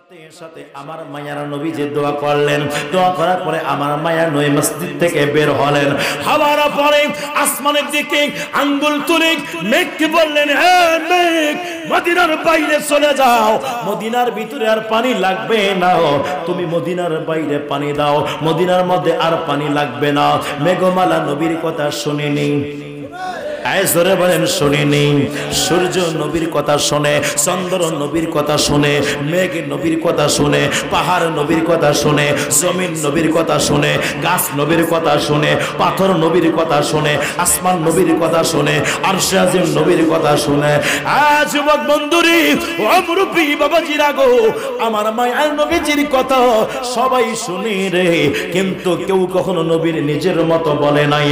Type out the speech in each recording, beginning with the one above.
সাথে সাথে আমার মায়ার নবী যে দোয়া করলেন, দোয়া করার পরে আমার মায়ার নবী মসজিদ থেকে বের হলেন। হওয়ার পরে আসমানের দিকে আঙ্গুল তুলে মেঘকে বললেন, হে মেঘ, মদিনার বাইরে চলে যাও, মদিনার ভিতরে আর পানি লাগবে না, তুমি মদিনার বাইরে পানি দাও, মদিনার মধ্যে আর পানি লাগবে না। মেঘমালা নবীর কথা শুনেনি, জোরে বলেন শুনিনি। সূর্য নবীর কথা শুনে, চন্দ্র নবীর কথা শুনে, মেঘ নবীর কথা শুনে, পাহাড় নবীর কথা শুনে, জমিন নবীর কথা শুনে, গাছ নবীর কথা শুনে, পাথর নবীর কথা শুনে, আসমান নবীর কথা শুনে, আরশে আজিম নবীর কথা শুনে। যুবক বন্ধুরি, ও মুরব্বি বাবাজিরা গো, আমার মায়ার নবীজির কথা সবাই শুনি রে, কিন্তু কেউ কখনো নবীর নিজের মতো বলে নাই,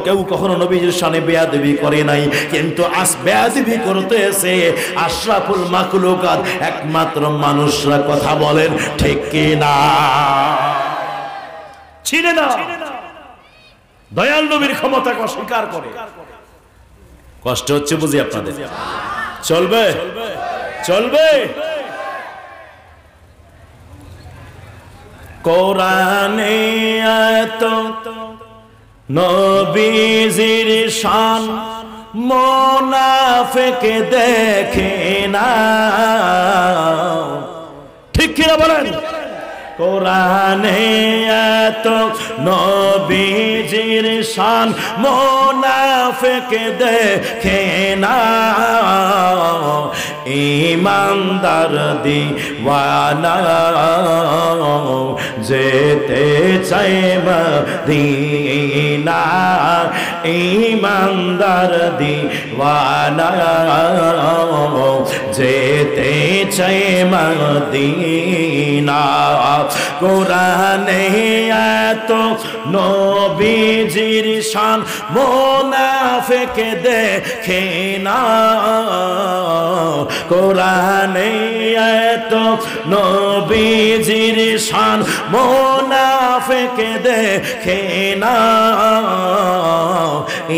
কেউ কখনো নবীর শানে বেয়াদবি করে নাই, কিন্তু আজ বেয়াদবি করতেছে আশরাফুল মাখলুকাত, একমাত্র মানুষরা। কথা বলেন ঠিক কি না? ছিনে না, দয়াল নবীর ক্ষমতাকে অস্বীকার করে। কষ্ট হচ্ছে বুঝি আপনাদের? চলবে চলবে। কোরআনে এত নবীজির শান মুনাফিক দেখে না, ঠিক কিনা বলেন? কোরআনে এত নবীজির শান মুনাফিক দেখে না, ইমানদার দিওয়ানা যেতে চায় মদিনা, ইমানদার দিওয়ানা যেতে চায় মদিনা। কোরআনে এত নবীজির শান মুনাফিক দেখে না, কোরআনে এত নবীজির শান মুনাফিক দেখে না,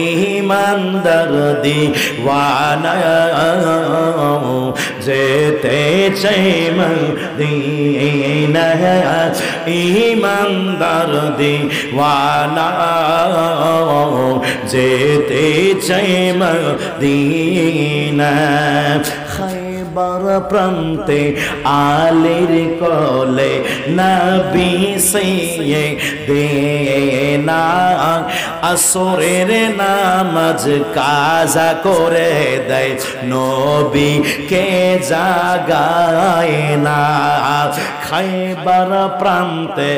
ইমানদার দিওয়ানা যেতে চায় মদিনা, ইমানদার দিওয়ানা যেতে চায় মদিনা। খাইবার প্রান্তে আলীর কোলে নবী সিয়ে দেনা, আসরের নামাজ কাজা করে দেয়, নবী কে জাগায় না। খাইবার প্রান্তে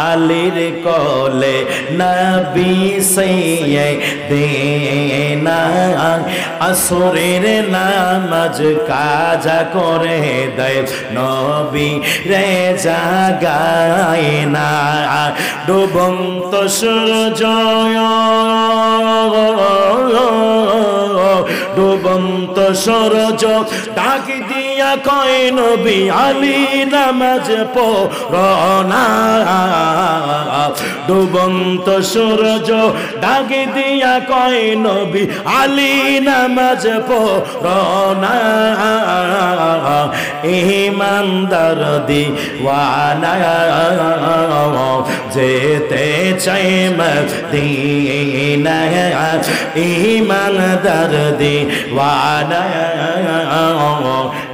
আলীর কোলে নবী সিয়ে দেনা, আসরের নামাজ কাজা করে দেয়, নবী রে জাগায় না। ডুবন্ত সূর্য, ডুবন্ত সূর্য ডাক দিয়া কয়, নবী আলী নামাজ পড়না। ডুবন্ত সূর্য ডাক দিয়া কয়, নবী আলী নামাজ পড়না, ইমানদার দিওয়ানা যেতে চায় মদিনা, ইমানদার দিওয়ানা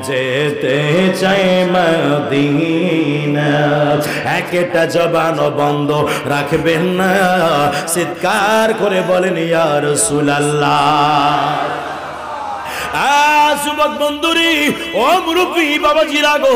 যেতে চায় মদিনা। একটা জবান বন্ধ রাখবেন না, চিৎকার করে বলেন ইয়া রাসূলুল্লাহ। যুবক বন্ধুরি, ও মুরব্বি বাবাজিরা গো,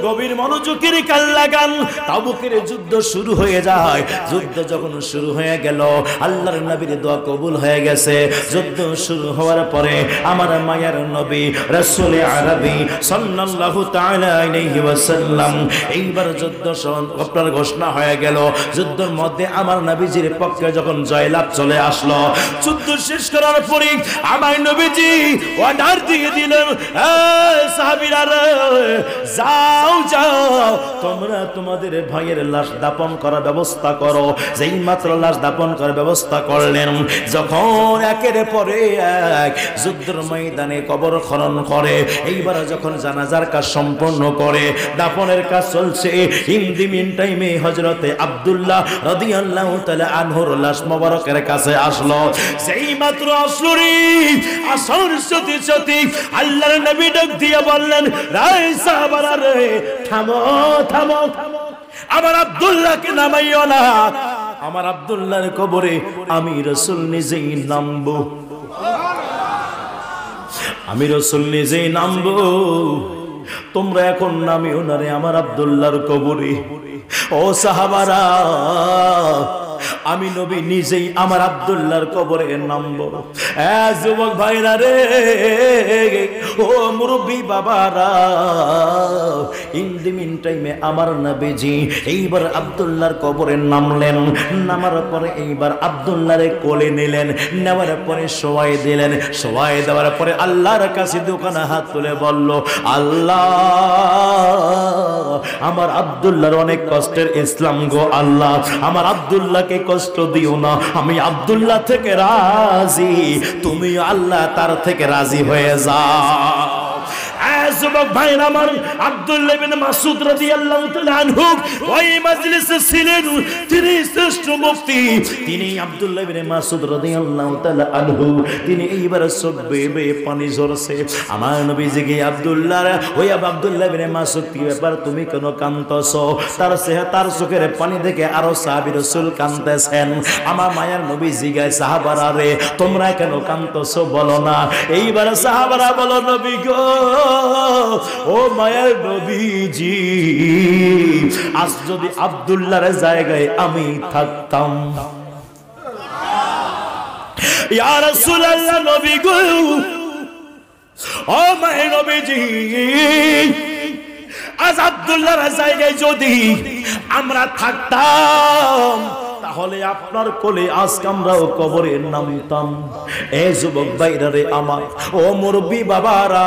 গভীর মনোযোগের কান লাগান। তাবুকের যুদ্ধ শুরু হয়ে যায়। যুদ্ধ যখন শুরু হয়ে গেল, আল্লাহর নবীর দোয়া কবুল হয়ে গেছে। যুদ্ধ শুরু হওয়ার পরে আমার মায়ার নবী রাসূলে আরবি সাল্লাল্লাহু তাআলা আলাইহি ওয়াসাল্লাম এইবার যুদ্ধ আপনার ঘোষণা হয়ে গেল। যুদ্ধের মধ্যে আমার নবীজির পক্ষে যখন জয়লাভ চলে আসলো, যুদ্ধ শেষ করার পরে আমার নবীজি অর্ডার দিয়ে দিলেন, সাহাবীরা যাও যাও তোমরা তোমাদের ভাইয়ের লাশ দাপন করার ব্যবস্থা করো। যেই মাত্র লাশ দাপন করার ব্যবস্থা করলেন, যখন একের পরে এক যুদ্ধের ময়দানে কবর খনন করে, এইবার যখন জানাজার কাজ সম্পন্ন করে, দাপনের কাজ চলছে, ইন দি মিন টাইমে হযরতে আব্দুল্লাহ রাদিয়াল্লাহু তাআলা আনহুর লাশ মোবারকের কাছে আসলো। সেই মাত্র আসলো রে, আসার সাথে সাথে আল্লাহর নবী ডাক দিয়ে বললেন, রাই সাহাবারা রে, থামো থামো, আমার আব্দুল্লাহকে নামাইও না, আমার আব্দুল্লাহর কবরে আমি রাসূল নিজেই নামবো, আমি রাসূল নিজেই নামবো, তোমরা এখন নামিও না রে আমার আব্দুল্লাহর কবরে। ও সাহাবারা, আমি নবী নিজেই আমার আব্দুল্লাহর কবরে নামবো। যুবক ভাইরা রে, ও মুরব্বী বাবারা, ইন দি মিন টাইমে আমার নবীজি এইবার আব্দুল্লাহর কবরে নামলেন। নামার পরে এইবার আব্দুল্লাহরে কোলে নিলেন, নেওয়ার পরে শোয়াই দিলেন। শোয়াই দেওয়ার পরে আল্লাহর কাছে দোকানে হাত তুলে বলল, আল্লাহ, আমার আব্দুল্লাহর অনেক কষ্টের ইসলাম গো আল্লাহ, আমার আব্দুল্লাহকে কষ্ট দিও না, আমি আব্দুল্লাহ থেকে রাজি, তুমি আল্লাহ তার থেকে রাজি হয়ে যাও। যুবক ভাইরা আমার, আব্দুল্লাহ ইবনে মাসউদ রাদিয়াল্লাহু তাআলা আনহু ওই মজলিসে ছিলেন, তিনি শ্রেষ্ঠ মুফতি, তিনি আব্দুল্লাহ ইবনে মাসউদ রাদিয়াল্লাহু তাআলা আনহু, তিনি এইবার সবে পানি ঝরছে। আমার নবীজি কে আব্দুল্লাহ, ওই আব্দুল্লাহ ইবনে মাসউদ, কি ব্যাপার, তুমি কেন কাঁদতেছো? তার চোখের পানি দেখে আরো সাহাবী রাসূল কাঁদতেছেন। আমার মায়ার নবী জিগায়, সাহাবারা রে, তোমরা কেন কাঁদতেছো বলো না। এইবার সাহাবারা বলো, নবী গো, ও মায়ার নবীজি, আজ যদি আব্দুল্লাহর জায়গায় আমি থাকতাম, ইয়া রাসূলুল্লাহ, নবী গো, ও মায়ার নবীজি, আজ আব্দুল্লাহর জায়গায় যদি আমরা থাকতাম, তাহলে আপনার কোলে আজকে আমরাও কবরে নামতাম। এ যুবক ভাইরা রে আমার, ও মুরব্বী বাবারা,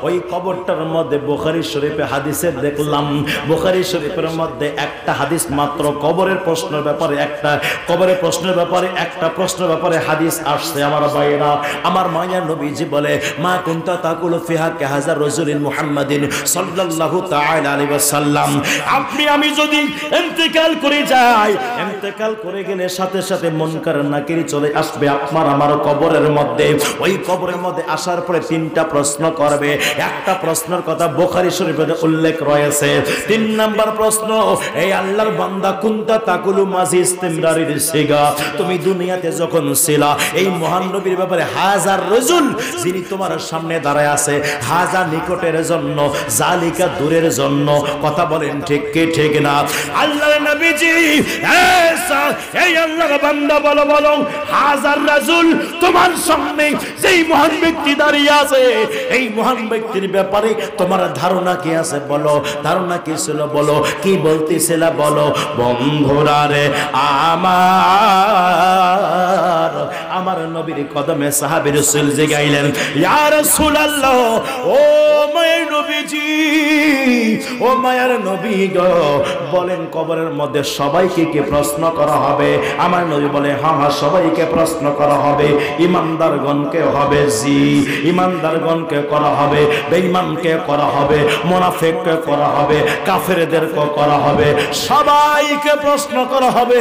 ওই কবরটার মধ্যে বুখারী শরীফে হাদিসে দেখলাম, বুখারী শরীফের মধ্যে একটা হাদিস মাত্র কবরের প্রশ্নের ব্যাপারে, একটা কবরের প্রশ্নের ব্যাপারে, একটা প্রশ্নের ব্যাপারে হাদিস আসছে। আমার ভাইরা, আমার মায়া নবীজি বলে, মা কুনতা তাকুলু ফিহা কাহাজা রাজুলিন মুহাম্মাদিন সাল্লাল্লাহু তাআলা আলাইহি ওয়াসাল্লাম, আপনি আমি যদি ইন্তেকাল করে যাই, ইন্তেকাল করে গেলে সাথে সাথে মুনকার নাকির চলে আসবে আপনার আমার কবরের মধ্যে। ওই কবরের মধ্যে আসার পরে তিনটা প্রশ্ন করবে। একটা প্রশ্নের কথা বুখারী শরীফে উল্লেখ রয়েছে। 3 নাম্বার প্রশ্ন, এই আল্লাহর বান্দা, কুনতা তাকুলু মাজি ইস্তিমরারির সিগা, তুমি দুনিয়াতে যখন ছিলা, এই মহান নবীর ব্যাপারে হাজার রাজুল যিনি তোমার সামনে দাঁড়ায় আছে, হাজার নিকটের জন্য, জালিকা দূরের জন্য। কথা বলেন ঠিক কি ঠিক না? আল্লাহর নবীজি, এই আল্লাহর বান্দা বলো বলো, হাজার রাসূল তোমার সামনে যেই মহান ব্যক্তি দাঁড়িয়ে আছে, এই মহান ব্যক্তির ব্যাপারে তোমার ধারণা কি আছে বলো, ধারণা কি ছিল বলো, কি বলতেছিল বলো। বন্ধুরা রে আমার, আমার নবীর কদমে সাহাবী রাসূল জিগাইলেন, ইয়া রাসূলুল্লাহ, ও মায়ের নবীজি, ও মায়ের নবী গো, বলেন কবরের মধ্যে সবাইকে কি প্রশ্ন করা হবে? আমার নবী বলে, হ্যাঁ হ্যাঁ, সবাইকে প্রশ্ন করা হবে। ইমানদারগণকে হবে, জি, ইমানদারগণকে করা হবে, বেঈমানকে করা হবে, মুনাফিককে করা হবে, কাফেরদেরকে করা হবে, সবাইকে প্রশ্ন করা হবে,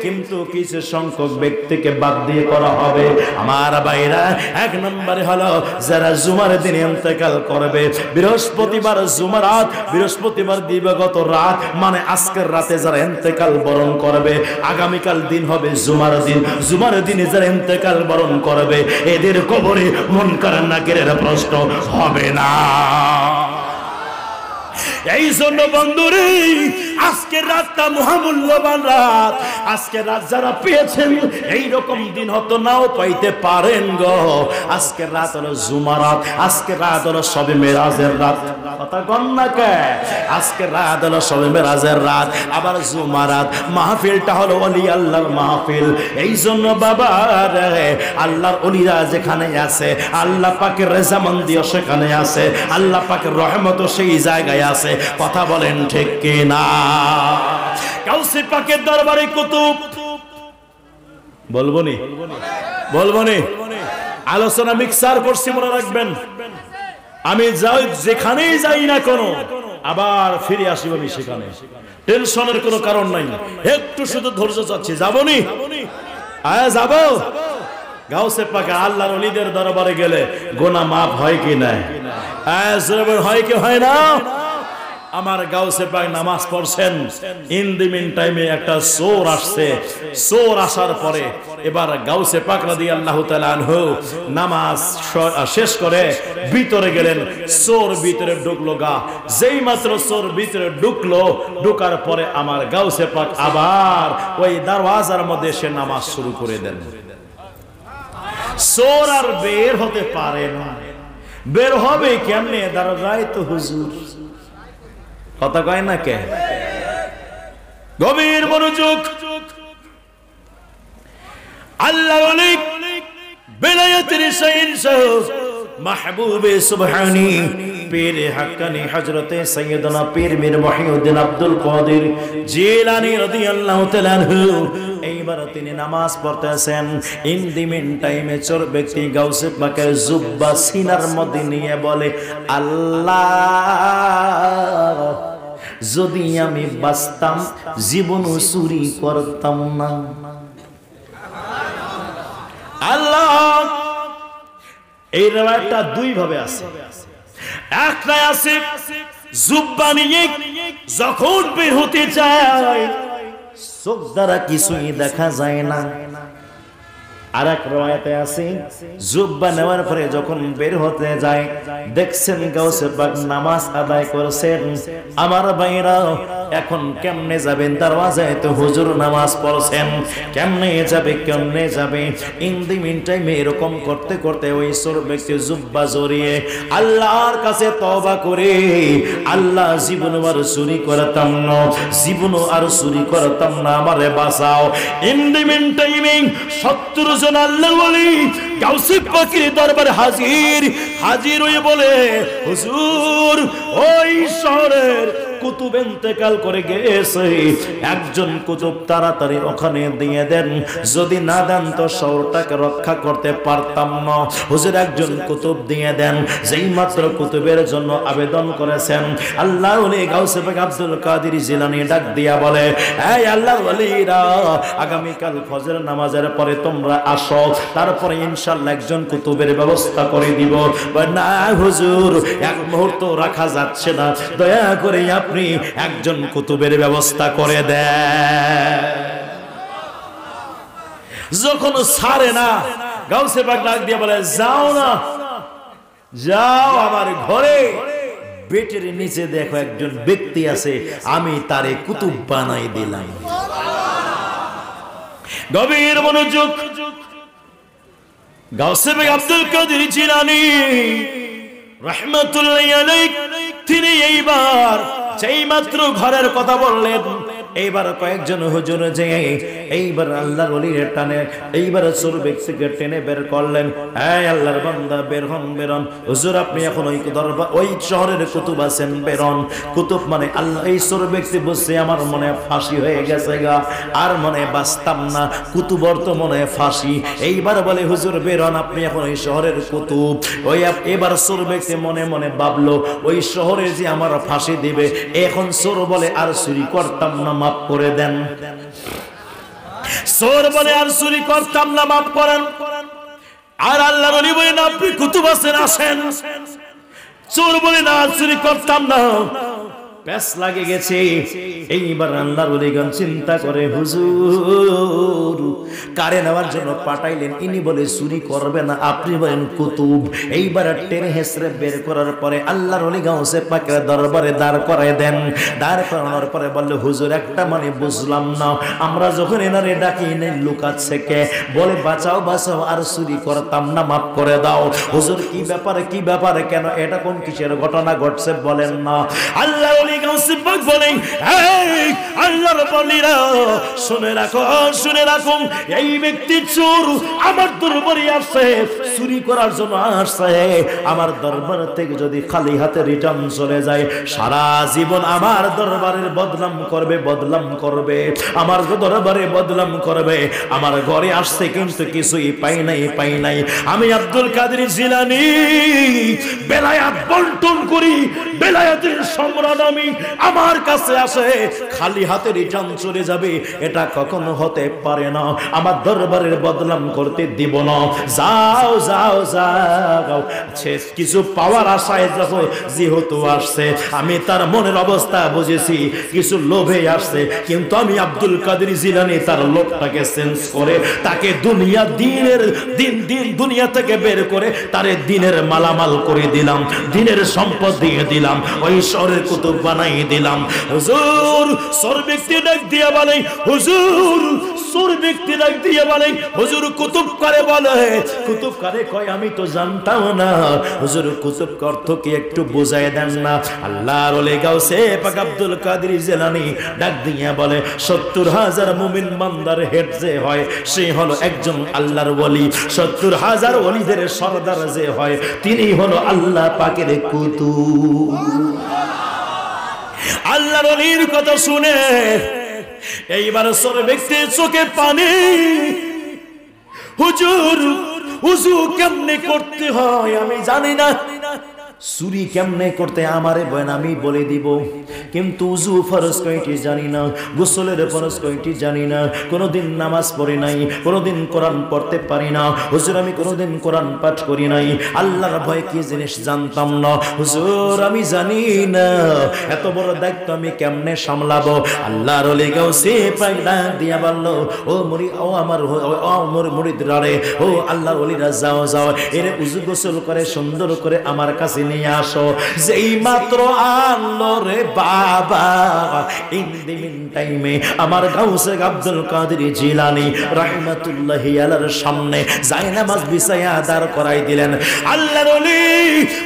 কিন্তু কিছু সংখ্যক ব্যক্তিকে বাদ দিয়ে করা হবে। আমার ভাইরা, 1 নম্বরে হলো যারা জুমার দিনে ইন্তেকাল করবে, বৃহস্পতিবার জুমারাত, বৃহস্পতিবার দিবাগত রাত, মানে আজকের রাতে যারা ইন্তেকাল বরণ করবে, আগামীকাল দিন হবে জুমার দিন, জুমার দিনে যারা ইন্তেকাল বরণ করবে, এদের কবরে মুনকার নাকিরের প্রশ্ন হবে না। এই জন্য বন্ধুরে, আজকের রাতটা মহামূল্যবান রাত। আজকের রাত যারা পেয়েছেন এই রকম দিন হয়তো নাও পাইতে পারেন গো। আজকের রাত হলো জুমার রাত, আজকের রাত হলো শবে মেরাজের রাত। কথা কন না কে? আজকের রাত হলো শবে মেরাজের রাত, আবার জুমার রাত। মাহফিলটা হলো ওলি আল্লাহর মাহফিল। এই জন্য বাবা রে, আল্লাহর ওলিরা যেখানে আছে, আল্লাহ পাকের রেজামন্দিও সেখানে আছে, আল্লাহ পাকের রহমতও সেই জায়গায় আছে। কথা বলেন ঠিক কি না? গাউসে পাকের দরবারে কুতুব বলবো নি, বলবো নি। আলোচনা মিক্সার করছি, মনে রাখবেন। আমি যাই যেখানেই যাই না কেন, আবার ফিরে আসিব আমি সেখানে। টেনশনের কোনো কারণ নাই, একটু শুধু ধৈর্য চাচ্ছি। যাবো নি? যাবো। গাউসে পাকে আল্লাহর ওলিদের দরবারে গেলে গোনা মাফ হয় কি না? হয় কি হয় না? আমার গাউসে পাক নামাজ পড়ছেন। ইন দি মিন টাইমে একটা চোর আসছে। চোর আসার পরে এবার গাউসে পাক রাদিয়াল্লাহু তাআলা আনহু নামাজ শেষ করে ভিতরে গেলেন। চোর ভিতরে ঢুকলো গা। যেই মাত্র চোর ভিতরে ঢুকলো, ঢুকার পরে আমার গাউসে পাক আবার ওই দরওয়াজার মধ্যে সে নামাজ শুরু করে দেন। চোর আর বের হতে পারে না। বের হবে কেমনে? দরজায় তো হুজুর। কথা কয় না কে? গভীর মনোযোগ। আল্লাহ ওলি বেলায়েতের শাহ মাহবুবে সুবহানী পীর হাক্কানি হযরতে সাইয়্যিদনা পীর মীর মুহিউদ্দিন আব্দুল কাদের জিলানী রাদিয়াল্লাহু তাআলা আনহু এইবার তিনি নামাজ পড়তেছেন। ইন দি মিন টাইমে চোর ব্যক্তি গাউসে পাকের জুব্বা সিনার মধ্যে নিয়ে বলে, আল্লাহ যদি আমি বাঁচতাম জীবনও চুরি করতাম না। আল্লাহ। এই রায়টা দুই ভাবে আছে। একটা আছে জুব্বা নিয়ে যখন বের হতে চায় চোখ দ্বারা কিছুই দেখা যায় না। আর এক রায়াতে আছে জুব্বা নেওয়ার পরে যখন বের হতে যায় দেখছেন গাউসে পাক নামাজ আদায় করেছেন। আমার ভাইরা এখন কেমনে যাবেন? দরওয়াজায় তো হুজুর নামাজ পড়ছেন, কেমনে যাবে? কেমনে যাবে? ইন দি মিন টাইমে এরকম করতে করতে ওই চোর ব্যক্তি জুব্বা জড়িয়ে আল্লাহর কাছে তওবা করে, আল্লাহ জীবনও আর চুরি করতাম না, জীবনও আর চুরি করতাম না, আমারে বাঁচাও। ইন দি মিন টাইমে 70 জন আল্লাহর ওলি গাউসে পাকের দরবারে হাজির হয়ে বলে, হুজুর ওই শহরের কুতুব ইন্তেকাল করে গেছে, একজন কুতুব তাড়াতাড়ি ওখানে দিয়ে দেন, যদি না দেন তো শহরটাকে রক্ষা করতে পারতাম না। হুজুর একজন কুতুব দিয়ে দেন। যেই মাত্র কুতুবের জন্য আবেদন করেছেন, আল্লাহর ওলি গাউসে পাক আব্দুল কাদের জিলানী ডাক দিয়া বলে, এই আল্লাহর ওলিরা, আগামীকাল ফজর নামাজের পরে তোমরা আসো, তারপরে ইনশাআল্লাহ একজন কুতুবের ব্যবস্থা করে দিব। না হুজুর, এক মুহূর্ত রাখা যাচ্ছে না, দয়া করে আপনি একজন কুতুবের ব্যবস্থা করে দেন। যখন ছাড়ে না, গাউসে পাক ডাক দিয়ে বলে, যাও না, যাও আমার ঘরে, বেটের নিচে দেখো একজন ব্যক্তি আছে, আমি তারে কুতুব বানাই দিলাম। গভীর মনোযোগ। গাউসে পাক আব্দুল কাদের জিলানী রাহমাতুল্লাহি আলাইহি তিনি এইবার যেই মাত্র ঘরের কথা বললেন, এইবার কয়েকজন হুজুর যে এইবার আল্লাহর ওলির টানে এইবার চোর ব্যক্তিকে টেনে বের করলেন। এই আল্লাহর বান্দা, বের হন, বের হন। হুজুর আপনি এখন ওই দরবার ওই শহরের কুতুব আছেন, বের হন। কুতুব মানে আল্লাহ। এই চোর ব্যক্তি বলছে, আমার মনে ফাঁসি হয়ে গেছে গা, আর মনে বাঁচতাম না, কুতুবর তো মনে ফাঁসি। এইবার বলে, হুজুর বের হন, আপনি এখন ওই শহরের কুতুব। ওই এবার চোর ব্যক্তি মনে মনে ভাবলো, ওই শহরে যে আমার ফাঁসি দিবে। এখন চোর বলে, আর চুরি করতাম না, মাফ করে দেন। চোর বলে, আর চুরি করতাম না, মাফ করেন। আর আল্লাহর ওলি বলেন, আপনি কুতুব আছেন, আসেন। চোর বলে, না চুরি করতাম না, প্যাস লাগে গেছে। এইবার আল্লাহর ওলিগণ চিন্তা করে, হুজুর কারে নেওয়ার জন্য পাঠাইলেন? ইনি বলে চুরি করবে না, আপনি বলেন কুতুব। এইবার টেনে হেসড়ে বের করার পরে আল্লাহর ওলি গাউসে পাকের দরবারে দাঁড় করায় দেন। দাঁড় করানোর পরে বলল, হুজুর একটা মানে বুঝলাম না, আমরা যখন এনারে ডাকি এনে লুকাচ্ছে কে? বলে বাঁচাও বাঁচাও, আর চুরি করতাম না, মাফ করে দাও। হুজুর কি ব্যাপারে, কি ব্যাপারে, কেন, এটা কোন কিসের ঘটনা ঘটছে বলেন না। আল্লাহর ওলি গাউসে পাক বলেন, এই আল্লাহর ওলিরা শুনে রাখো, শুনে রাখো, এই ব্যক্তি চোর আমার দরবারে আসছে, চুরি করার জন্য আসছে। আমার দরবার থেকে যদি খালি হাতে রিটার্ন চলে যায়, সারা জীবন আমার দরবারের বদনাম করবে, বদনাম করবে, আমার দরবারে বদনাম করবে। আমার ঘরে আসছে কিন্তু কিছুই পাই নাই, পাই নাই। আমি আব্দুল কাদের জিলানী বেলায়াত বন্টন করি, বেলায়াতের সম্রাট আমি, আমার কাছে আসে খালি হাতে রিটার্ন চলে যাবে, এটা কখনো হতে পারে না। আমার দরবারের বদনাম করতে দিব না। যাও যাও যাও, কিছু পাওয়ার আশায় যাবো, যেহেতু আসছে আমি তার মনের অবস্থা বুঝেছি, কিছু লোভে আসছে, কিন্তু আমি আব্দুল কাদের জিলানী তার লোভটাকে চেঞ্জ করে তাকে দুনিয়া দিনের দিন দিন দুনিয়া থেকে বের করে তারে দিনের মালামাল করে দিলাম, দিনের সম্পদ দিয়ে দিলাম, ওই শহরের কুতুব বানাই দিলাম। হুজুর সর ব্যক্তি ডাক দিয়ে বলে, হুজুর সর ব্যক্তি ডাক দিয়ে বলে, হুজুর কুতুব কারে বলে? কুতুব কারে কয় আমি তো জানতাম না। হুজুর কুতুব অর্থ কি একটু বুঝায় দেন না? আল্লাহর ওলি গাউসে পাক আব্দুল কাদের জিলানী ডাক দিয়ে বলে, ৭০,০০০ মুমিন বান্দার হেড যে হয় সে হলো একজন আল্লাহর ওলি, ৭০,০০০ ওলিদের সরদার যে হয় তিনি হলো আল্লাহ পাকের কুতুব। আল্লাহর ওলির কথা শুনে এইবার সর ব্যক্তির চোখে পানি। হুজুর উযু কেমনে করতে হয় আমি জানি না, চুরি কেমনে করতে আমারে বলেন, আমি বলে দিব, কিন্তু উযু ফরজ কয়টি জানি না, গোসলের ফরজ কয়টি জানি না, কোনোদিন নামাজ পড়ি নাই, কোনোদিন কোরআন পড়তে পারি না। হুজুর আমি কোনোদিন কোরআন পাঠ করি নাই, আল্লাহর ভয় কি জিনিস জানতাম না। হুজুর আমি জানি না, এত বড় দায়িত্ব আমি কেমনে সামলাবো? আল্লাহর ওলি গাউসে পাক ডাক দিয়া বলল, ও মুরিদ, ও আমার মুরিদরা রে, ও আল্লাহর ওলিরা, যাও যাও, এর উযু গোসল করে সুন্দর করে আমার কাছে নিয়ে আসো। যেই মাত্র আনলো রে বাবা, ইন দি মিন টাইমে আমার গাউসে আব্দুল কাদের জিলানী রাহমাতুল্লাহি আলাইহির সামনে জায়নামাজ বিছায়া দাঁড় করাই দিলেন। আল্লাহর ওলি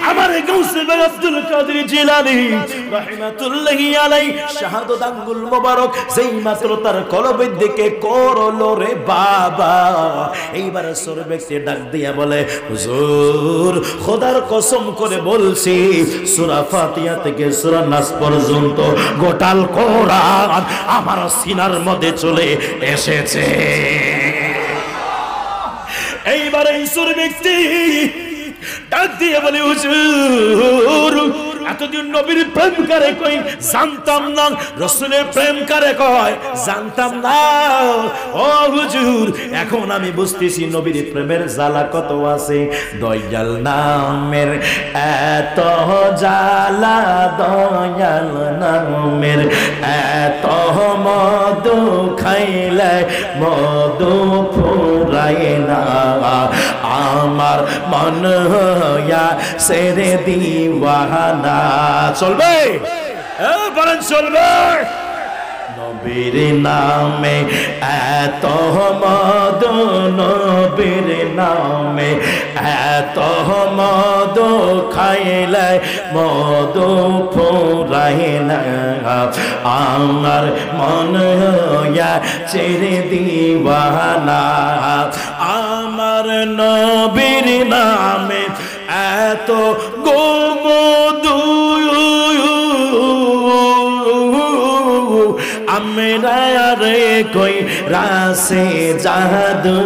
আমার গাউসে আব্দুল কাদের জিলানী রাহমাতুল্লাহি আলাইহি শাহাদাত আঙ্গুল মোবারক যেই মাত্র তার কলবের দিকে করলো রে বাবা, এইবার সর ব্যক্তি ডাক দিয়া বলে, হুজুর খোদার কসম করে বলছি, সূরা ফাতিহা থেকে সূরা নাস পর্যন্ত গোটাল কোরআন আমার সিনার মধ্যে চলে এসেছে। এইবার এই সূর ব্যক্তি ডাক দিয়ে বলে, হুজুর এতদিন নবীর প্রেম কারে কই জানতাম না, রাসূলের প্রেম কারে কয় জানতাম না। ও হুজুর এখন আমি বুঝতেছি নবীর প্রেমের জ্বালা কত আছে। দয়াল নামের এত জ্বালা, দয়াল নামের এত মধু খাইলে মধু ফুরায় না, আমার মন হইয়া সেরে দিওয়ানা। চলবে বলেন চলবে। নবীর নামে এত মধু, নবীর নামে এত মধু খাইলে মধু ফুরায় না, আমার মন হইয়া ছেড়ে দিওয়ানা। আমার নবীর নামে এত গোমধু আমরা রে কই রাসে জাদু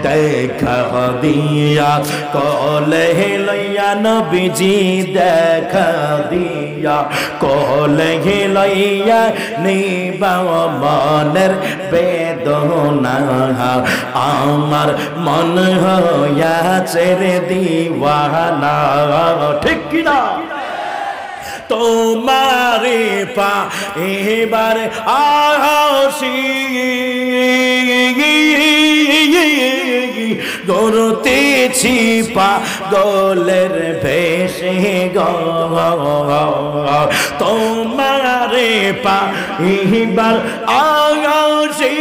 দেখা দিয়া কলে লইয়া নবীজি, দেখা দিয়া কলে লইয়া নিবা মনের বেদনা, আমার মন হইয়া ছেড়ে দিওয়ানা। ঠিক কিনা? তোমারে পাইবার আসি গড়তেছি পাগলের ভেসে গো তোমারে পাইবার আসি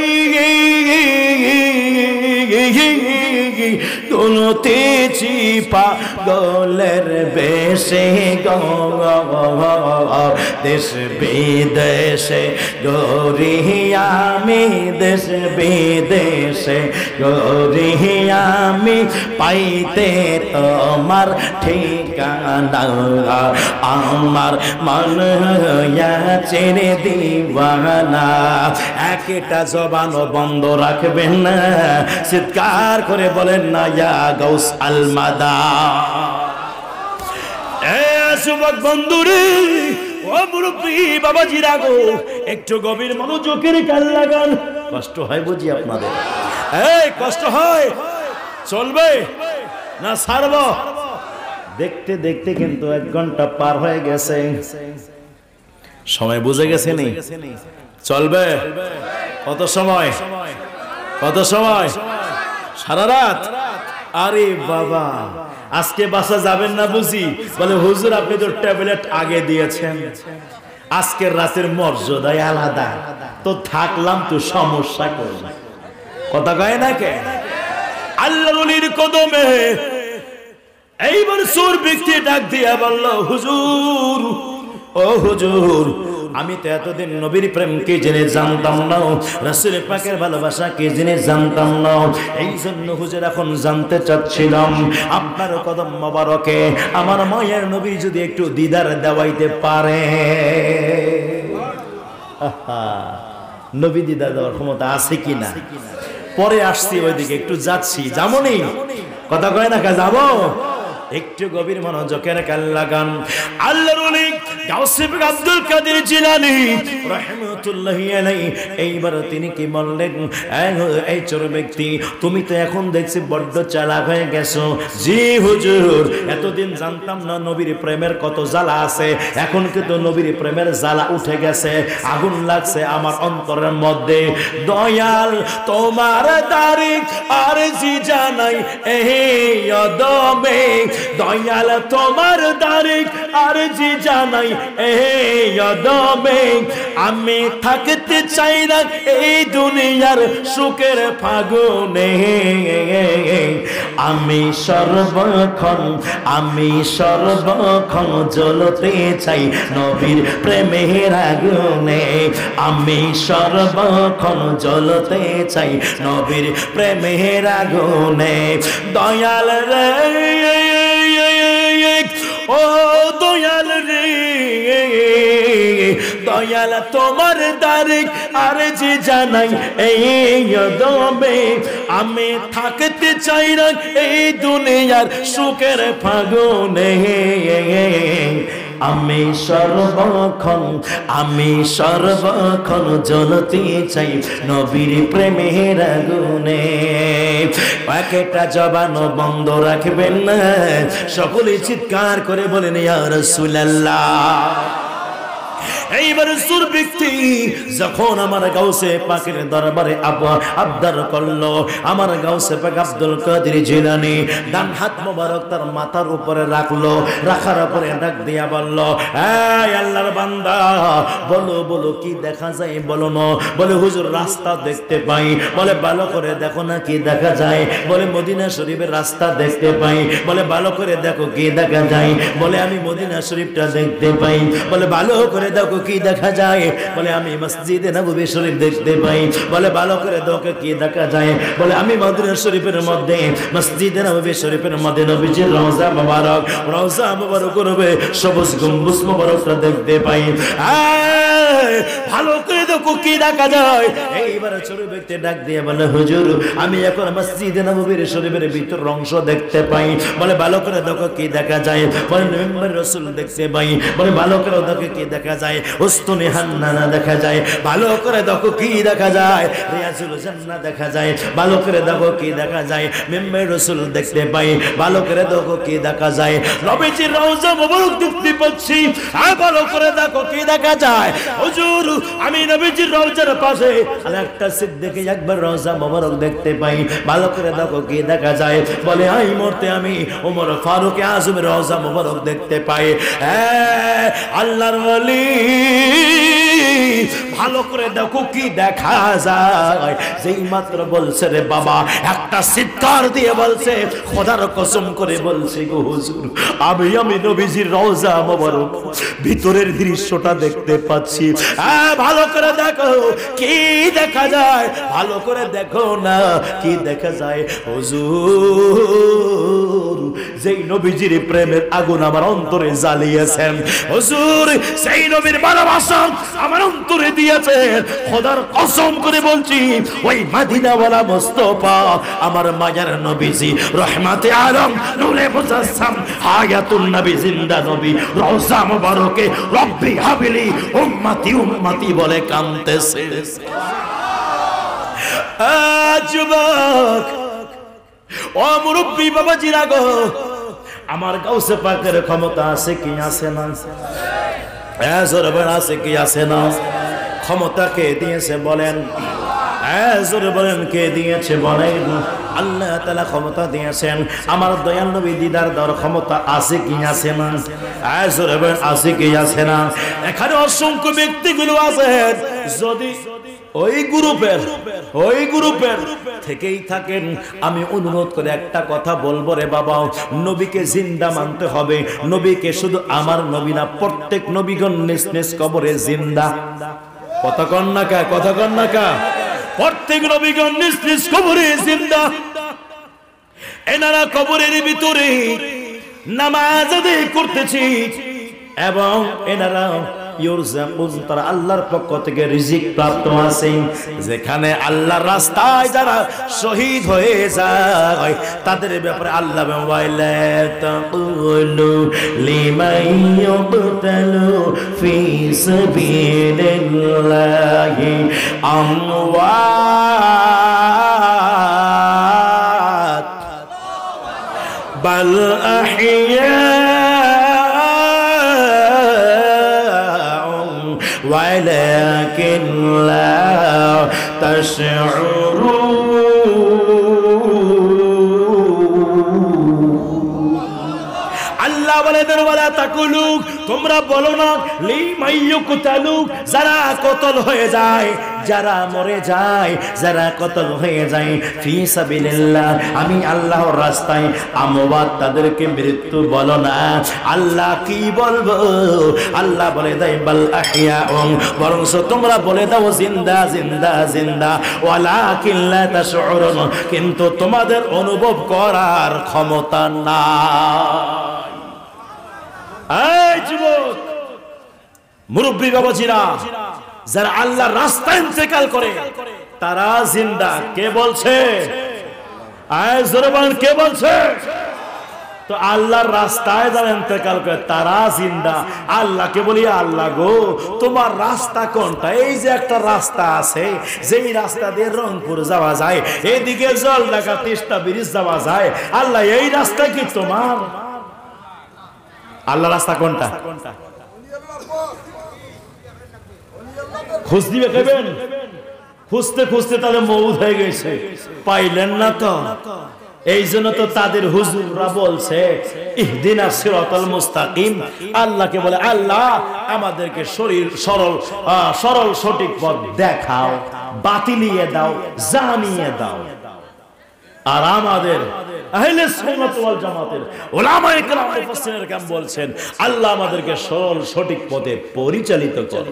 গড়তেছি পাগলের ভেসে গো দেশ বিদেশে গরি আমি দেশ বিদেশে গরি আমি পাইতে তোমার ঠিকানা আমার মন চেনে দিওয়ানা একটা জবান বন্ধ রাখবেন না চিৎকার করে বলেন না ইয়া গাউস আল মাদা যুবক বন্ধুরে ও মুরব্বি বাবাজি রাগো একটু গভীর মনোযোগের কান লাগান কষ্ট হয় বুঝি আপনাদের এই কষ্ট হয় চলবে না ছাড়ব দেখতে দেখতে কিন্তু 1 ঘন্টা পার হয়ে গেছে সময় বুঝে গেছে নি চলবে কত সময় সারা রাত আরে বাবা আজকে বাসা যাবেন না বুঝি বলে হুজুর আপনি তো ট্যাবলেট আগে দিয়েছেন আজকের রাতের মর্যাদাই আলাদা তো থাকলাম তো সমস্যা করবে কথা কয় না কে আল্লাহর ওলির কদমে এইবার সুর ব্যক্তি ডাক দিয়া বলল হুজুর ও হুজুর আমি তো এতদিন নবীর প্রেম কে জেনে জানতাম না রাসূল পাকের ভালোবাসা কে জেনে জানতাম না এই জন্য হুজুর এখন জানতে চাচ্ছিলাম আপনার কদম মোবারকে আমার মায়ের নবী যদি একটু দিদার দেওয়াইতে পারে নবী দিদার দেওয়ার ক্ষমতা আছে কিনা পরে আসছি ওইদিকে একটু যাচ্ছি যামনি কথা কয় না যাবো একটু গভীর মনোযোগের কান লাগান আল্লাহর ওলি গাউসে পাক আব্দুল কাদের জিলানী রাহমাতুল্লাহি আলাইহি এইবার তিনি কি বললেন এই চোর ব্যক্তি তুমি তো এখন দেখছি বড্ড চালাক হয়ে গেছো জি হুজুর এতদিন জানতাম না নবীর প্রেমের কত জ্বালা আছে এখন কিন্তু নবীর প্রেমের জ্বালা উঠে গেছে আগুন লাগছে আমার অন্তরের মধ্যে দয়াল তোমার তারিখ আর জি জানাই এই অদমে দয়াল তোমার তারিখ আর জি জানাই এই অদমে আমি থাকতে চাই না এই দুনিয়ার সুখের ফাগুনে আমি সর্বক্ষণ জ্বলতে চাই নবীর প্রেমের আগুনে আমি সর্বক্ষণ জ্বলতে চাই নবীর প্রেমের আগুনে দয়াল রে ও দয়াল রে দয়াল তোমার তারিখ আর যে জানাই এই দমে আমি থাকতে চাই না এই দুনিয়ার সুখের ফাগুনে আমি সর্বক্ষণ জ্বলতে চাই নবীর প্রেমের আগুনে একটা জবান বন্ধ রাখবেন না সকলে চিৎকার করে বলেন ইয়া রাসূলুল্লাহ এইবার সুর ব্যক্তি যখন আমার গাউসে পাকের দরবারে আবদার করলো আমার গাউসে পাক আব্দুল কাদের জিলানী ডান হাত মোবারক তার মাথার উপরে রাখলো রাখার পরে ডাক দিয়া বলল এই আল্লাহর বান্দা বলো কি দেখা যায় বলো না বলে হুজুর রাস্তা দেখতে পাই বলে ভালো করে দেখো না কি দেখা যায় বলে মদিনা শরীফের রাস্তা দেখতে পাই বলে ভালো করে দেখো কি দেখা যায় বলে আমি মদিনা শরীফটা দেখতে পাই বলে ভালো করে দেখো কি দেখা যায় বলে আমি মসজিদে নববী শরীফ দেখতে পাই বলে ভালো করে দেখো কি দেখা যায় বলে আমি মদিনা শরীফের মধ্যে মসজিদে নববী শরীফের মধ্যে নবীজির রওজা মোবারক করবে সবুজ গম্বুজ মোবারকটা দেখতে পাই ভালো করে দেখো কি দেখা যায়। এইবার ছোট ব্যক্তি ডাক দিয়ে বলে হুজুর আমি এখন মসজিদে নববীর শরীফের ভিতর অংশ দেখতে পাই। বলে ভালো করে দেখো কি দেখা যায়। বলে নবীর রাসূল দেখতে পাই। বলে ভালো করে দেখো কি দেখা যায়। উস্তুনি হান্নানা দেখা যায়। ভালো করে দেখো কি দেখা যায়। রিয়াজুল জান্নাহ দেখা যায়। ভালো করে দেখো কি দেখা যায়। মিম্বর রাসূল দেখতে পাই। ভালো করে দেখো কি দেখা যায়। নবীজির রওজা মোবারক দেখতে পাচ্ছি। আর ভালো করে দেখো কি দেখা যায়। হুজুর আমি নবীজির রওজার পাশে আরেকটা সিদ্দিক আকবর রওজা মোবারক দেখতে পাই। ভালো করে দেখো কি দেখা যায়। বলে এই মুহূর্তে আমি ওমর ফারুক আজমের রওজা মোবারক দেখতে পাই। আল্লাহর ওলি ভালো করে দেখো কি দেখা যায়। যেই মাত্র বলছে রে বাবা একটা চিৎকার দিয়ে বলছে খোদার কসম করে বলছে গো হুজুর আমি নবীজির রওজা মোবারক ভিতরের দৃশ্যটা দেখতে পাচ্ছি। ভালো করে দেখো কি দেখা যায়। ভালো করে দেখো না কি দেখা যায়। হুজুর যেই নবীজির প্রেমের আগুন আমার অন্তরে জ্বালিয়েছেন, হুজুর সেই নবীর ভালোবাসা আমার অন্তরে দিয়েছেন। খোদার কসম করে বলছি ওই মদিনাওয়ালা মুস্তাফা আমার মায়ের নবীজি রহমাতে আলম নূরে মুজাসসাম হায়াতুন নবী জিন্দা নবী রওজা মুবারকে রব্বি হাবিলি উম্মতি উম্মতি বলে কাঁদতেছে। যুবক ও মুরব্বি বাবাজিরা গো, আমার গাউসে পাকের ক্ষমতা আছে কি আছে না? আছে কি আছে না? ক্ষমতা কে দিয়েছে বলেন? জোরে বলেন কে দিয়েছে বলেন? আল্লাহ তাআলা ক্ষমতা দিয়েছেন। আমার দয়াল নবী দিদার দেওয়ার ক্ষমতা আছে কি আছে না? জোরে বলেন আছে কি আছে না? এখানে অসংখ্য ব্যক্তিগুলো আছেন, যদি ওই গ্রুপের থেকেই থাকেন আমি অনুরোধ করে একটা কথা বলবো রে বাবা, নবীকে জিন্দা মানতে হবে। নবীকে শুধু আমার নবী না, প্রত্যেক নবীগণ নিজ নিজ কবরে জিন্দা। কথা কন না কা প্রত্যেক নবীগণ নিজ নিজ কবরে জিন্দা। এনারা কবরের ভিতরে নামাজ আদায় করতেছি এবং এনারা তারা আল্লাহর পক্ষ থেকে রিজিক প্রাপ্ত আছে। যেখানে আল্লাহর রাস্তায় যারা শহীদ হয়ে যায় তাদের ব্যাপারে আল্লাহ ফি সাবিলিল্লাহি আমওয়াত বাল আহিয়া ولكن لا تشعرون। আল্লাহ বলেন ওয়ালা তাকুলু, তোমরা বলো না লিমাইয়ুকতালু, যারা কতল হয়ে যায়, যারা মরে যায়, যারা কতল হয়ে যায় ফি সাবিলিল্লাহ, আমি আল্লাহর রাস্তায়, আমওয়াত তাদেরকে মৃত্যু বলো না। আল্লাহ কি বলবো? আল্লাহ বলে দেয় বাল আহিয়াউন, বরং তোমরা বলে দাও জিন্দা জিন্দা জিন্দা। ওয়ালাকিন লা তাশউরুন, কিন্তু তোমাদের অনুভব করার ক্ষমতা নাই। এই যুবক মুরব্বী বাবাজিরা, যারা আল্লাহর রাস্তায় ইন্তেকাল করে তারা জিন্দা। কে বলছে? কে বলছে? তো আল্লাহর রাস্তায় যারা ইন্তেকাল করে তারা জিন্দা। আল্লাহকে বলি আল্লাহ গো তোমার রাস্তা কোনটা? এই যে একটা রাস্তা আছে, যেই রাস্তা দিয়ে রংপুর যাওয়া যায়, এদিকে জলঢাকা তিস্তা ব্রিজ যাওয়া যায়, আল্লাহ এই রাস্তা কি তোমার? আল্লাহ রাস্তা কোনটা? খুঁজ দিবে কেবেন? খুঁজতে খুঁজতে তাদের মউত হয়ে গেছে, পাইলেন না তো। এই জন্য তো তাদের হুজুররা বলছে ইহদিনাস সিরাতাল মুস্তাকিম। আল্লাহকে বলে আল্লাহ আমাদেরকে সরল সঠিক পথ দেখাও, বাতিলিয়ে দাও, জানিয়ে দাও। আর আমাদের আহলে সুন্নাত ওয়াল জামাতের উলামায়ে কেরাম মুফাসসিরিনে কেরাম বলছেন আল্লাহ আমাদেরকে সরল সঠিক পথে পরিচালিত করো।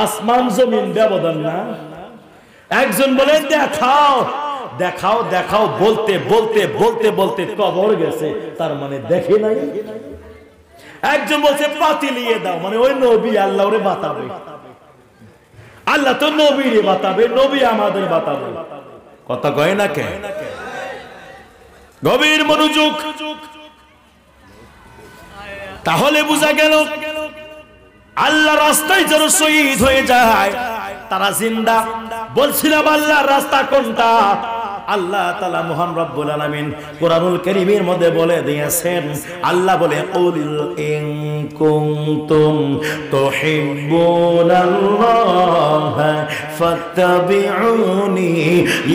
আসমান জমিন ব্যবধান না। একজন বলে দেখাও দেখাও দেখাও, বলতে বলতে বলতে বলতে কবর গেছে, তার মানে দেখে নাই। একজন বলছে পাতিলিয়ে দাও, মানে ওই নবী আল্লাহ ওরে বাতাবে, আল্লাহ তো নবীরে বাতাবে, নবী আমাদের বাতাবে। কথা কয় না কে? গভীর মনোযোগ। তাহলে বোঝা গেল আল্লাহ রাস্তায় যারা শহীদ হয়ে যায় তারা জিন্দা। বলছিলাম আল্লাহর রাস্তা কোনটা? আল্লাহ তাআলা মহান রব্বুল আলামিন কোরআনুল কারীমের মধ্যে বলে দিয়েছেন, আল্লাহ বলে কুল ইন কুনতুম তুহিব্বুনাল্লাহ ফাত্তাবিউনি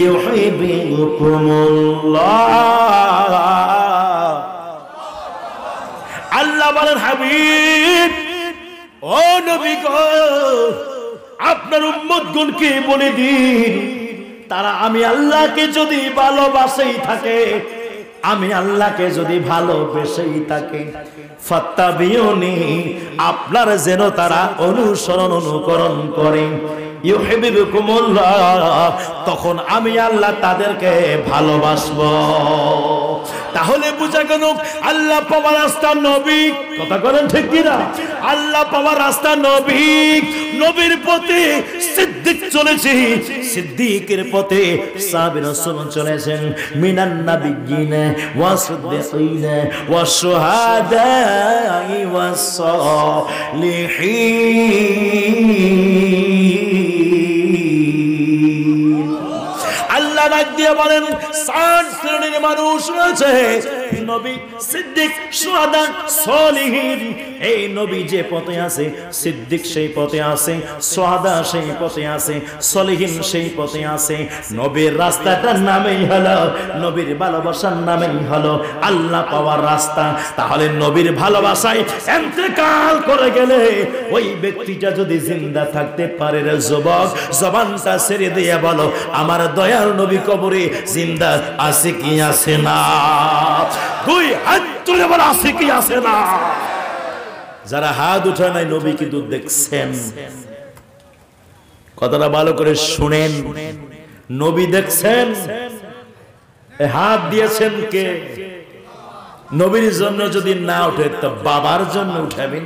ইউহিব্বুকুমুল্লাহ। আল্লাহ বলেন হাবিব ও নবী গো, আপনার উম্মতগণকে বলে দিন তারা আমি আল্লাহকে যদি ভালোবাসেই থাকে, আমি আল্লাহকে যদি ভালোবেসেই থাকে, ফাত্তাবিউনি আপনার যেন তারা অনুসরণ অনুকরণ করে, ইউহিব্বুকুমুল্লাহ তখন আমি আল্লাহ তাদেরকে ভালোবাসবো। তাহলে বুঝা গেল আল্লাহ পাওয়ার রাস্তা নবী। কথা বলেন ঠিক কিনা? আল্লাহ পাওয়ার রাস্তা নবী, নবীর পথে সিদ্দিক চলেছে, সিদ্দিকের পথে সাহাবী রাসূল চলেছেন, মিনান নাবিয়্যিনা ওয়াস সিদ্দিকিনা ওয়াস শুহাদাই ওয়াস সালিহিন। আল্লাহ ডাক দিয়ে বলেন ৬০ শ্রেণীর মানুষ রয়েছে, নবী, সিদ্দিক, শুহাদা, সলিহিন। এই নবী যে পথে আছে, সিদ্দিক সেই পথে আছে, শুহাদা সেই পথে আছে, সলিহিন সেই পথে আছে। নবীর রাস্তাটার নামেই হলো, নবীর ভালোবাসার নামেই হলো আল্লাহ পাওয়ার রাস্তা। তাহলে নবীর ভালোবাসায় ইন্তেকাল করে গেলে ওই ব্যক্তিটা যদি জিন্দা থাকতে পারে, রে যুবক, জবানটা ছেড়ে দিয়ে বলো আমার দয়াল নবী কবরে জিন্দা আছে কি আছে না? দুই হাত তুলে বলো আছে কি আছে না? যারা হাত উঠায় নাই নবী কিন্তু দেখছেন। কথাটা ভালো করে শুনেন, নবী দেখছেন। হাত দিয়েছেন কে? নবীর জন্য যদি না উঠে তো বাবার জন্য উঠাবেন।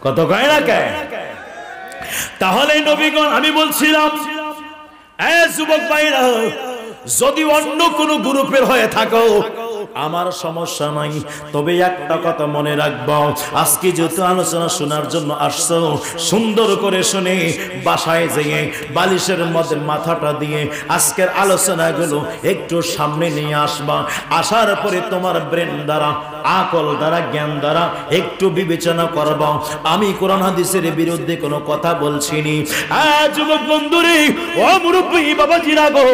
কত কয় না কে? তাহলে নবীগণ, আমি বলছিলাম যুবক ভাইরা, যদি অন্য কোন গ্রুপের হয়ে থাকো আমার সমস্যা নাই, তবে একটা কথা মনে রাখবো, আজকে যেহেতু আলোচনা শোনার জন্য আসছো, সুন্দর করে শুনে বাসায় যেয়ে বালিশের মধ্যে মাথাটা দিয়ে আজকের আলোচনাগুলো একটু সামনে নিয়ে আসবা। আসার পরে তোমার ব্রেন দ্বারা, আকল দ্বারা, জ্ঞান দ্বারা একটু বিবেচনা করবা আমি কোরআন হাদিসের বিরুদ্ধে কোনো কথা বলছিনি। যুবক বন্ধুরে, ও মুরব্বী বাবাজিরা গো,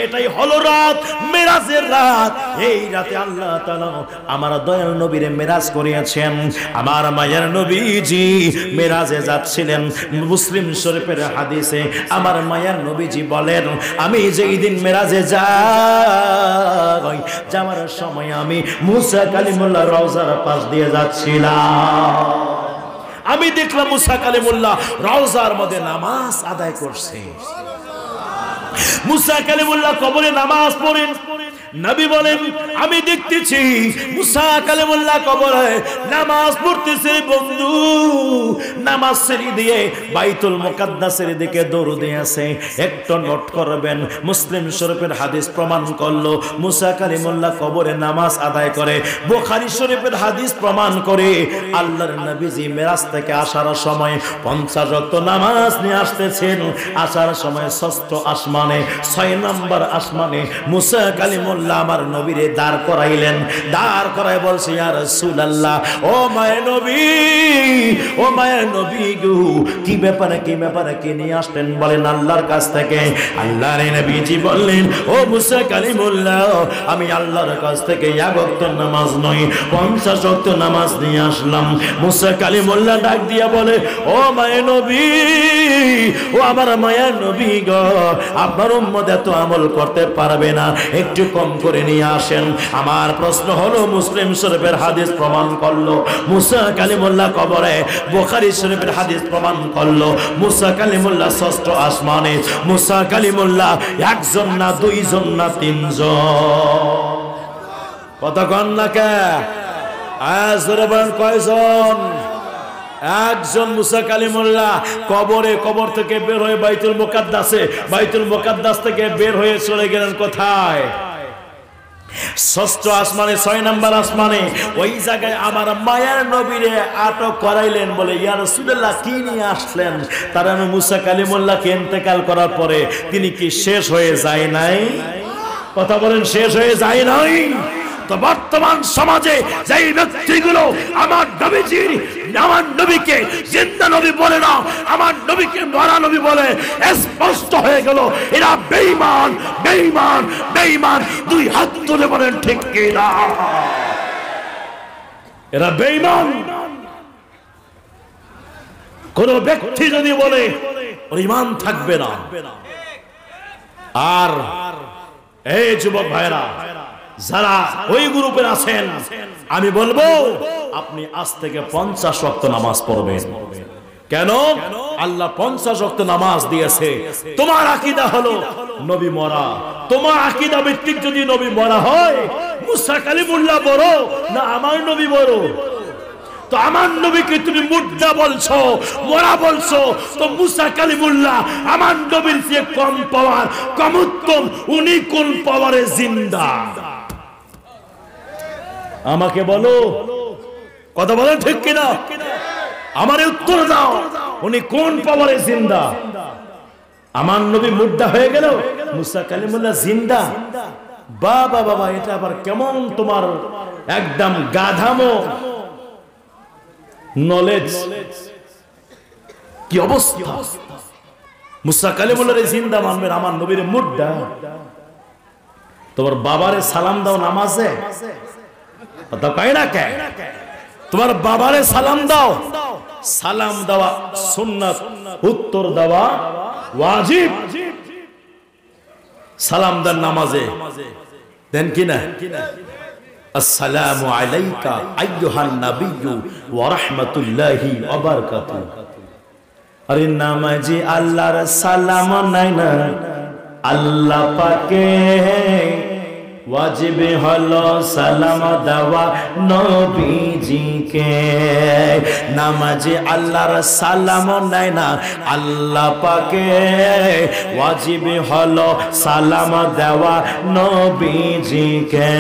এটাই হলো রাত, মেরাজের রাত। এই রাতে আল্লাহ তাআলা আমার দয়াল নবীরে মেরাজ করিয়েছেন। আমার মায়ের নবীজি মেরাজে যাচ্ছিলেন। মুসলিম শরীফের হাদিসে আমার মায়ের নবীজি বলেন, আমি যেই দিন মেরাজে যাই, যাওয়ার সময় আমি মুসা কালিমুল্লাহ রওজার পাশ দিয়ে যাচ্ছিলাম। আমি দেখলাম মুসা কালিমুল্লাহ রওজার মধ্যে নামাজ আদায় করছে। মুসা কালিমুল্লাহ কবরে নামাজ পড়েন। নবী বলেন, আমি দেখতেছি মুসা কালিমুল্লাহ কবরে নামাজ পড়তেছে। বন্ধু, নামাজ ছেড়ে দিয়ে বাইতুল মুকাদ্দাসের দিকে দৌড় দিয়েছে। একটু নোট করবেন, মুসলিম শরীফের হাদিস প্রমাণ করলো মুসা কালিমুল্লাহ কবরে নামাজ আদায় করে। বুখারী শরীফের হাদিস প্রমাণ করে আল্লাহর নবীজি মেরাজ থেকে আসার সময় 50 ওয়াক্ত নামাজ নিয়ে আসতেছেন। আসার সময় ষষ্ঠ আসমানে, 6 নম্বর আসমানে মুসা কালিমুল্লাহ আমার নবীরে দাঁড় করাইলেন। দাঁড় করাই বলছে, ইয়া রাসূলুল্লাহ, ও মায়ের নবী, ও মায়ের নবী গো, কি ব্যাপারে কি নিয়ে আসলেন? বলেন আল্লাহর কাছ থেকে। আল্লাহর নবীজি বললেন, ও মুসা কালিমুল্লাহ, আমি আল্লাহর কাছ থেকে এক ওয়াক্ত নামাজ নয় 50 ওয়াক্ত নামাজ নিয়ে আসলাম। মুসা কালিমুল্লাহ ডাক দিয়া বলে, ও মায়ের নবী, ও আমার মায়ের নবী গো, আপনার উম্মত এত আমল করতে পারবে না, একটু কম করে নিয়ে আসেন। আমার প্রশ্ন হলো, মুসলিম শরীফের হাদিস প্রমাণ করলো মুসা কালিমুল্লাহ কবরে, বুখারী শরীফের হাদিস প্রমাণ করলো মুসা কালিমুল্লাহ ষষ্ঠ আসমানে। মুসা কালিমুল্লাহ একজন না, দুইজন না, তিনজন। কতক্ষণ না কে আজ বলেন কয়জন? একজন মুসা কালিমুল্লাহ কবর থেকে বের হয়ে বাইতুল মুকাদ্দাস থেকে বের হয়ে চলে গেলেন কোথায়? ষষ্ঠ আসমানে, 6 নম্বর আসমানে। ওই জায়গায় আমার মায়ার নবীরে আটক করাইলেন, বলে ইয়া রাসূলুল্লাহ কি নিয়ে আসলেন? তারা মুসা কালিমুল্লাহকে ইন্তেকাল করার পরে তিনি কি শেষ হয়ে যায় নাই? কথা বলেন, শেষ হয়ে যায় নাই? তো বর্তমান সমাজে যেই ব্যক্তিগুলো আমার নবীকে জিন্দা নবী বলে না, আমার নবীকে মরা নবী বলে, স্পষ্ট হয়ে গেল এরা বেঈমান। দুই হাত তুলে বলেন ঠিক কি না? এরা বেঈমান। কোন ব্যক্তি যদি বলে ওর ঈমান থাকবে না। আর এই যুবক ভাইরা যারা ওই গ্রুপের আছেন, আমি বলবো আপনি আজ থেকে 50 ওয়াক্ত নামাজ পড়বেন। কেন? আল্লাহ 50 ওয়াক্ত নামাজ দিয়েছে। তোমার আকীদা হলো নবী মরা, তোমার আকীদা ভিত্তিক যদি নবী মরা হয়, মুসা কালিমুল্লাহ বড় না আমার নবী বড়? তো আমার নবীকে তুমি মুর্দা বলছো, মরা বলছো, তো মুসা কালিমুল্লাহ আমার নবীর চেয়ে কম পাওয়ার, কম উত্তম, উনি কোন পাওয়ারে জিন্দা? আমাকে বলো, কথা বলেন ঠিক কিনা? আমারে উত্তর দাও, উনি কোন পাওয়ারে জিন্দা? আমার নবী মুর্দা হয়ে গেল, মুসা কালিমুল্লাহ জিন্দা। বাবা, এটা আবার কেমন তোমার একদম গাধামো নলেজ! কি অবস্থা! মুসা কালিমুল্লাহর জিন্দা মানবেন, আমার নবীর মুর্দা? তোমার বাবারে সালাম দাও নামাজে, কথা কয় না কে? তোমার বাবারে সালাম দাও, সালাম দেওয়া সুন্নাত, উত্তর দেওয়া ওয়াজিব। সালাম দেন নামাজে, দেন কিনা? আসসালামু আলাইকা আইয়ুহান নাবিয়্যু ওয়া রাহমাতুল্লাহি ওয়া বারাকাতুহু। আরে নামাজি আল্লাহর সালাম নাই না, আল্লাহ পাকে ওয়াজিব হলো সালাম দেওয়া নবীজিকে। নামাজে আল্লাহর সালাম নাই না, আল্লাহ পাকে ওয়াজিব হলো সালাম দেওয়া নবীজিকে।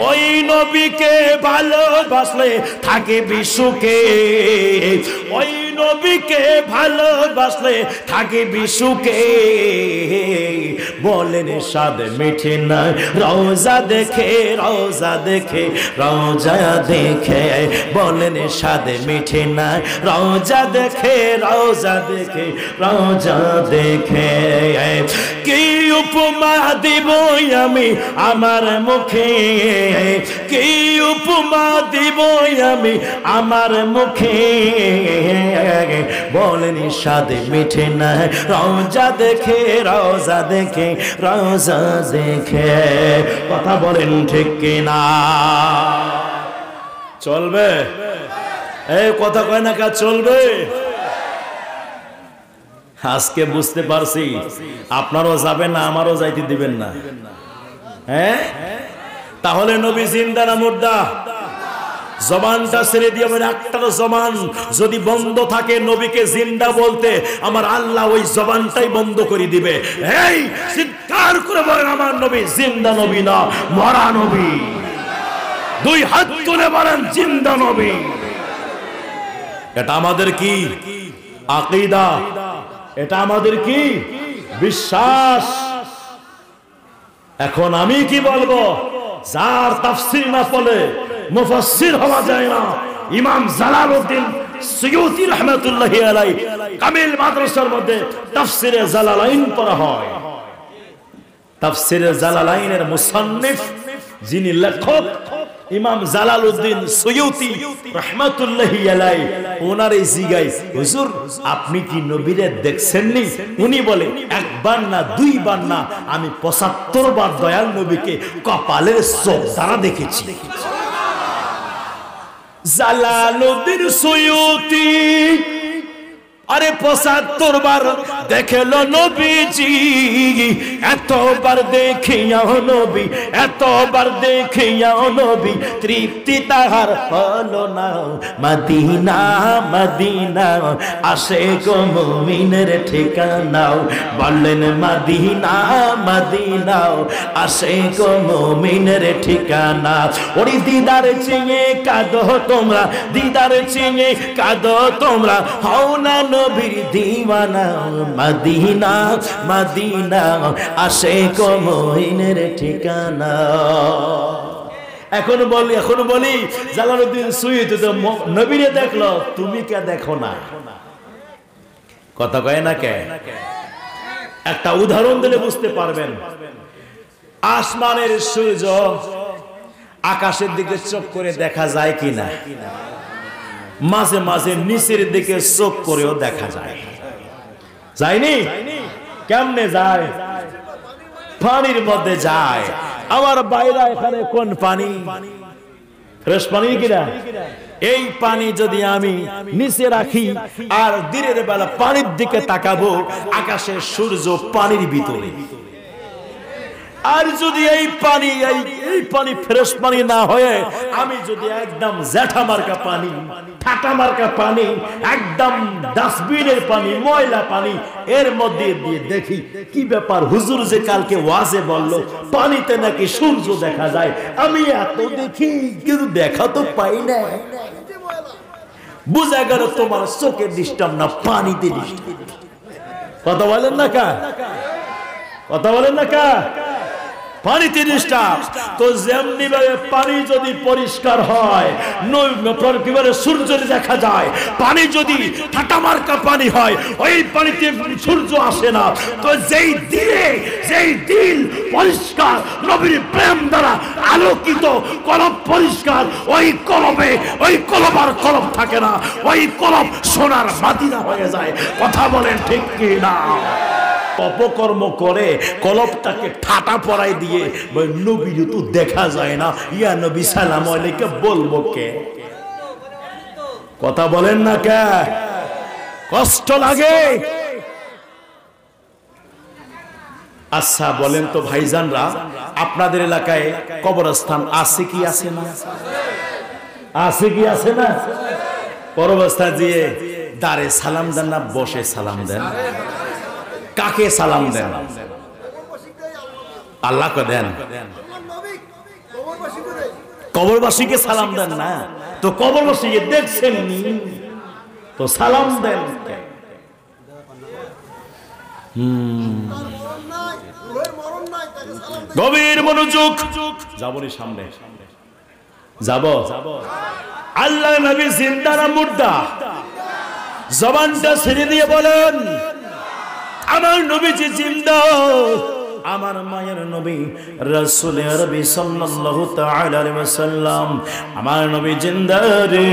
ওই নবীকে ভালোবাসলে থাকে বিশুকে, ওই নবীকে ভালোবাসলে থাকে বিশুকে। বলেন স্বাদ মিঠে না রওজা দেখে, রওজা দেখে, রওজা দেখে। বলেন স্বাদ মিঠে না রওজা দেখে, রওজা দেখে, রওজা দেখে। কি উপমা দিব আমি আমার মুখে, কি উপমা দিব আমি আমার মুখে। বলেন স্বাদ মিঠে না রওজা দেখে, রওজা দেখে, রওজা দেখে। কথা বলেন ঠিক কিনা? চলবে? এই কথা কয় না কা চলবে? আজকে বুঝতে পারছি আপনারও যাবেন না, আমারও যাইতে দিবেন না। হ্যাঁ, তাহলে নবী জিন্দা না মুর্দা? জবানটা ছেড়ে দিয়ে বলে, একটা জবান যদি বন্ধ থাকে নবীকে জিন্দা বলতে, আমার আল্লাহ ওই জবানটাই বন্ধ করে দিবে। এই চিৎকার করে বলেন, আমার নবী জিন্দা নবী না মরা নবী। দুই হাত তুলে বলেন জিন্দা নবী। এটা আমাদের কি আকীদা, এটা আমাদের কি বিশ্বাস। এখন আমি কি বলবো? যার তাফসীর না পড়লে মুফাসসির হওয়া যায় না। ইমাম জালালউদ্দিন সুয়ুতী রাহমাতুল্লাহি আলাইহি কামিল মাদ্রাসার মধ্যে তাফসীরে জালালাইন পড়া হয়। তাফসীরে জালালাইনের মুসান্নিফ যিনি লেখক ইমাম জালালউদ্দিন সুয়ুতী রাহমাতুল্লাহি আলাইহি, ওনার এই জিগাই, হুজুর আপনি কি নবীরে দেখছেননি? উনি বলে একবার না দুইবার না, আমি ৭৫ বার দয়াল নবীকে কপালের চোখ দ্বারা দেখেছি। জালালউদ্দিন সুয়ুতী আরে ৭৫ বার দেখলো নবীজি এতবার দেখিয়াও নবী এতবার দেখিয়াও নবী তৃপ্তি তাহার হলো না মদিনা মদিনা আশিক মুমিনের ঠিকানা বললেন মদিনা মদিনা আশিক মুমিনের ঠিকানা ওরে দিদার চেয়ে কাঁদো তোমরা দিদার চেয়ে কাঁদো তোমরা হও না নবীর দিওয়ানা মদিনা মদিনা আশিক মুমিনের ঠিকানা এখন বলি জালালউদ্দিন সুয়ুতি তো নবীরে দেখলো তুমি কে দেখো না কথা কয় না কে একটা উদাহরণ দিলে বুঝতে পারবেন আসমানের সূর্য আকাশের দিকে চোখ করে দেখা যায় কিনা মাঝে মাঝে নিচের দিকে চোখ করেও দেখা যায় যায়নি কেমনে যায় পানির মধ্যে যায় আমার বাইরে এখানে কোন পানি ফ্রেশ পানি কিনা এই পানি যদি আমি নিচে রাখি আর দিনের বেলা পানির দিকে তাকাবো আকাশের সূর্য পানির ভিতরে আর যদি এই পানি ফ্রেশ পানি না হয়ে আমি যদি একদম জ্যাঠা মার্কা পানি ঠাটা মার্কা পানি একদম ডাস্টবিনের পানি ময়লা পানি এর মধ্যে দিয়ে দেখি কি ব্যাপার হুজুর যে কালকে ওয়াজে বললো পানিতে নাকি সূর্য দেখা যায় আমি এত দেখি কিন্তু দেখা তো পাই না বুঝা গেল তোমার চোখের ডিস্টার্ব না পানিতে ডিস্টার্ব কথা বলেন না কা কথা বলেন না কা পানিতে ডিস্টার্ব তো যেমনি ভাবে পানি যদি পরিষ্কার হয় কিভাবে সূর্য দেখা যায় পানি যদি ঠাটা মার্কা পানি হয় ওই পানিতে সূর্য আসে না তো যেই দিল পরিষ্কার নবীর প্রেম দ্বারা আলোকিত কলব পরিষ্কার ওই কলবে ওই কলব আর কলব থাকে না ওই কলব সোনার মদিনা হয়ে যায় কথা বলেন ঠিক কি না অপকর্ম করে কলবটাকে ঠাটা পড়াই দিয়ে নবীর তো দেখা যায় না ইয়া নবী সালাম আলাইকুম বলবো কে কথা বলেন না কে কষ্ট লাগে আচ্ছা বলেন তো ভাইজানরা আপনাদের এলাকায় কবরস্থান আছে কি আছে না আছে কি আছে না কবরস্থান দিয়ে দাঁড়ে সালাম দেন না বসে সালাম দেন কাকে সালাম দেন আল্লাহকে দেন কবরবাসীকে সালাম দেন না তো কবরবাসীকে দেখছেন তো সালাম দেন গভীর মনোযোগ যাবনি সামনে যাব আল্লাহ নবী জিন্দা না মুর্দা জবানটা ছেড়ে দিয়ে বলেন আমার নবীজি জিন্দা আমার মায়ের নবী রাসূল আরবি সাল্লাল্লাহু তাআলা আলাইহি ওয়াসাল্লাম আমার নবী জিন্দা রে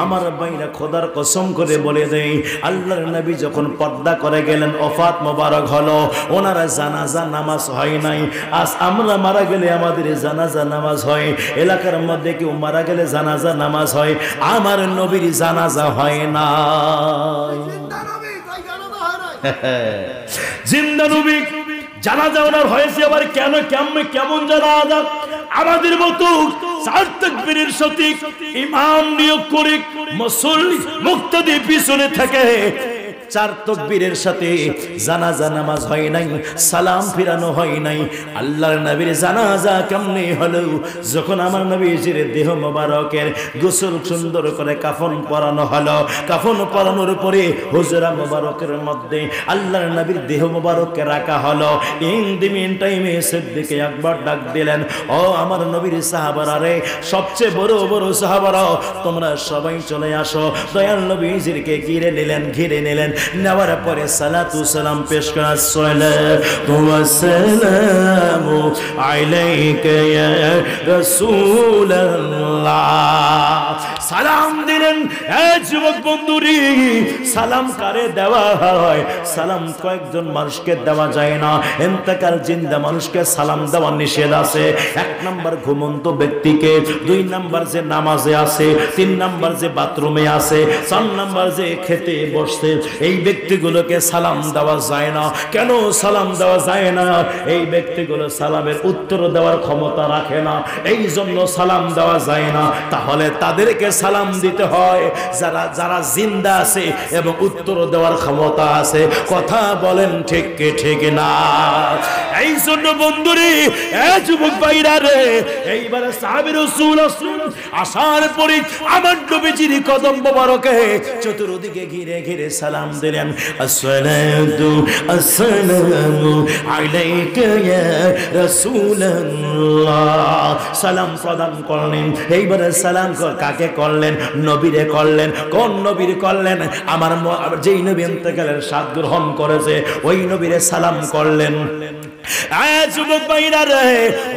আমার বাইরা খোদার কসম করে বলে দেই আল্লাহর নবী যখন পর্দা করে গেলেন ওফাত মোবারক হলো ওনার জানাজা নামাজ হয় নাই আজ আমরা মারা গেলে আমাদের জানাজা নামাজ হয় এলাকার মধ্যে কেউ মারা গেলে জানাজা নামাজ হয় আমার নবীর জানাজা হয় না জিন্দা নবী জানাজা ওনার হয়েছে আবার কেন কেমন জানাজা আমাদের মতো চার তাকবীরের সাথে ইমাম নিয়োগ করে মুসল্লি মুক্তাদি পিছনে থাকে চার তাকবীরের সাথে জানাজা নামাজ হয় নাই সালাম ফিরানো হয় নাই আল্লাহর নবীর জানাজা কেমনে হলো যখন আমার নবীজির দেহ মোবারকের গোসল সুন্দর করে কাফন পরানো হলো কাফন পরানোর পরে হুজরা মোবারকের মধ্যে আল্লাহর নবীর দেহ মোবারককে রাখা হলো ইন দি মিন টাইমে সিদ্দিক আকবর ডাক দিলেন ও আমার নবীর সাহাবারা রে সবচেয়ে বড় সাহাবারা তোমরা সবাই চলে আসো দয়াল নবীজিকে ঘিরে নিলেন নেওয়ার পরে সালাতু সালাম পেশ করা সালাতু ওয়া সালামু আলাইকা ইয়া রাসূলুল্লাহ সালাম দিলেন যুবক বন্ধুরি, সালাম কারে দেওয়া হয়? সালাম কয়েকজন মানুষকে দেওয়া যায় না, ইন্তেকাল জিন্দা মানুষকে সালাম দেওয়া নিষেধ আছে। 1 নাম্বার ঘুমন্ত ব্যক্তিকে, 2 নাম্বার যে নামাজে আছে, 3 নাম্বার যে বাথরুমে আছে, 4 নাম্বার যে খেতে বসছে, এই ব্যক্তিগুলোকে সালাম দেওয়া যায় না। কেন সালাম দেওয়া যায় না? এই ব্যক্তিগুলো সালামের উত্তর দেওয়ার ক্ষমতা রাখে না, এই জন্য সালাম দেওয়া যায় না। তাহলে তাদেরকে সালাম দিতে হয় যারা যারা জিন্দা আছে এবং উত্তর দেওয়ার ক্ষমতা আছে। কথা বলেন ঠিক কি ঠিক না? এই জন্য বন্ধুরে, যুবক ভাইরা রে, এইবারে সাহাবী রাসূল আসার পরে আমার নবীজির কদম মোবারকে চতুর্দিকে ঘিরে ঘিরে সালাম দিলেন। আসসালাতু আসসালামু আলাইকা ইয়া রাসূলুল্লাহ, সালাম প্রদান করলেন। এইবারে সালাম কাকে করলেন? নবীরে করলেন। কোন নবীর করলেন? আমার যেই নবী ইন্তেকালের স্বাদ গ্রহণ করেছে ওই নবীরে সালাম করলেন। যুবক ভাইরা রে,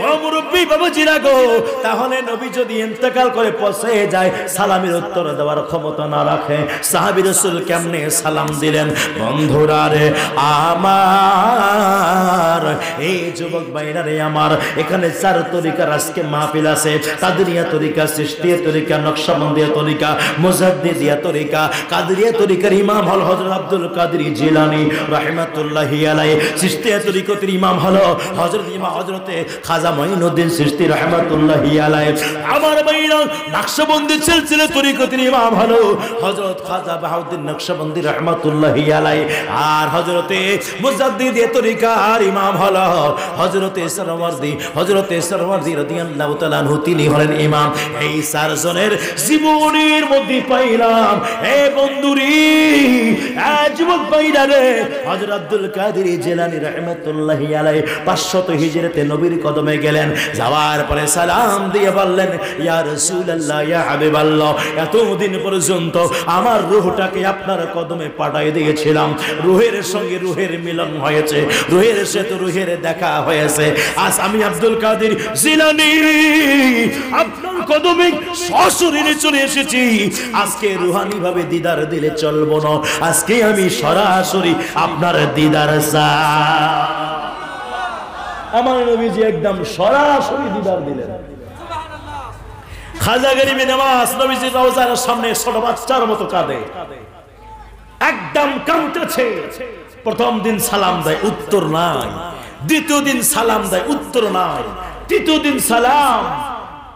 ও মুরব্বী বাবুজিরা গো, তাহলে নবী যদি ইন্তেকাল করে পৌঁছে যায়, সালামের উত্তর দেওয়ার ক্ষমতা না রাখে, সাহাবী রাসূল কেমনে সালাম দিলেন? বন্ধুরা রে আমার, এই যুবক ভাইরা রে আমার, এখানে 4 তরিকার আজকে মাহফিল আছে। কাদরিয়া তরিকা, চিশতিয়া তরিকা, নকশবন্দিয়া তরিকা, মুজাদ্দিদিয়া তরিকা। কাদরিয়া তরিকার ইমাম হল হযরত আব্দুল কাদের জিলানী রাহমাতুল্লাহি আলাইহি। চিশতিয়া তরিকার ইমাম হলো হযরতে খাজা মঈনুদ্দিন চিশতি রাহমাতুল্লাহি আলাইহি। আমার ভাইরা, নকশবন্দি সিলসিলা তরিকার ইমাম হলো হযরত খাজা বাহাউদ্দিন নকশবন্দি রাহমাতুল্লাহি আলাইহি। আর হযরতে মুজাদ্দিদিয়া তরিকার ইমাম হলো হযরতে সরওয়ার্দী রাদিয়াল্লাহু তাআলা আনহু, তিনি হলেন ইমাম। এই 4 জনের জীবনের মধ্যে পাইলাম এ বন্ধুরি, যুবক ভাইরা রে, হযরত আব্দুল কাদের জিলানী রাহমাতুল্লাহি আলাইহি 500 হিজরিতে নবীর কদমে গেলেন। যাওয়ার পরে সালাম দিয়ে বললেন, ইয়া রাসূলুল্লাহ, ইয়া হাবিবাল্লাহ, এতদিন পর্যন্ত আমার রূহটাকে আপনার কদমে পাঠিয়ে দিয়েছিলাম। রূহের সঙ্গে রূহের মিলন হয়েছে, রূহের সাথে রূহের দেখা হয়েছে। আজ আমি আব্দুল কাদের জিলানী আপনার কদমে সশরীরে চলে এসেছি। আজকে রুহানি ভাবে দিদার দিলে চলবো না, আজকে আমি সরাসরি আপনার দিদার চাই। আমার নবীজি একদম সরাসরি দিদার দিলেন। খাজা গরিবে নামাজ নবীজির রওজার সামনে ছোট বাচ্চার মতো কাঁদে, একদম কাঁদতেছে। প্রথম দিন সালাম দেয়, উত্তর নাই। দ্বিতীয় দিন সালাম দেয়, উত্তর নাই। তৃতীয় দিন সালাম,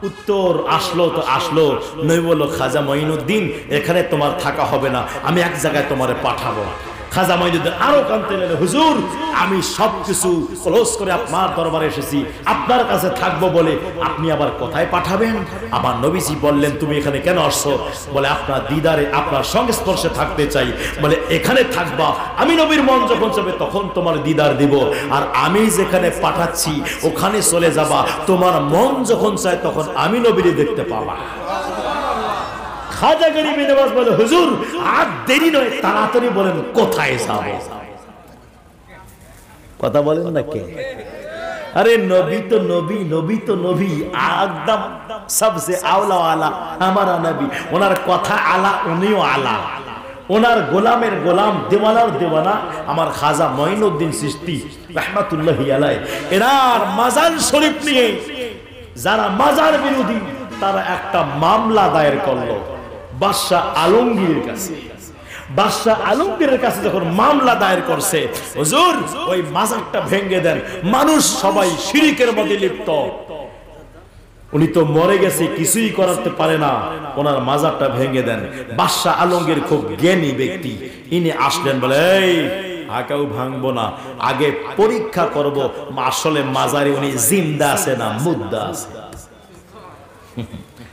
উত্তর আসলো তো আসলো। নবী বলল, খাজা মঈনুদ্দিন, এখানে তোমার থাকা হবে না, আমি এক জায়গায় তোমারে পাঠাবো। খাজা মঈনুদ্দিন আরো কাঁদতে লাগলেন, হুজুর, আমি সবকিছু ক্লোজ করে আপনার দরবারে এসেছি, আপনার কাছে থাকবো বলে আপনি আবার কোথায় পাঠাবেন? আমার নবীজি বললেন, তুমি এখানে কেন আসছো? বলে, আপনার দিদারে, আপনার সংস্পর্শে থাকতে চাই। বলে, এখানে থাকবা, আমি নবীর মন যখন চাবে তখন তোমার দিদার দিব, আর আমি যেখানে পাঠাচ্ছি ওখানে চলে যাবা, তোমার মন যখন চায় তখন আমি নবীরে দেখতে পাবা। খাজা গরিবে নওয়াজ বলে, হুজুর, আর দেরি নয়, তাড়াতাড়ি বলেন কোথায় যাব? কথা বলেন না কে? আরে নবী তো নবী, নবী তো নবী, একদম সবসে আওলা আলা আমারা নবী। ওনার কথা আলা, উনিও আলা। ওনার গোলামের গোলাম, দেওয়ানার দেওয়ানা আমার খাজা মঈনুদ্দিন চিশতি রাহমাতুল্লাহি আলাইহি। এনার মাজার শরীফ নিয়ে যারা মাজার বিরোধী, তারা একটা মামলা দায়ের করলো বাদশাহ আলমগীরের কাছে। বাদশাহ আলমগীরের কাছে যখন মামলা দায়ের করছে, হুজুর ওই মাজারটা ভেঙে দেন, মানুষ সবাই শিরকের মধ্যে লিপ্ত, উনি তো মরে গেছে, কিছুই করতে পারে না, ওনার মাজারটা ভেঙে দেন। বাদশাহ আলমগীর খুব জ্ঞানী ব্যক্তি, ইনি আসলেন, বলে, এই আগাও ভাঙবো না, আগে পরীক্ষা করব আসলে মাজারে উনি জিন্দা আছে না মুর্দা আছে,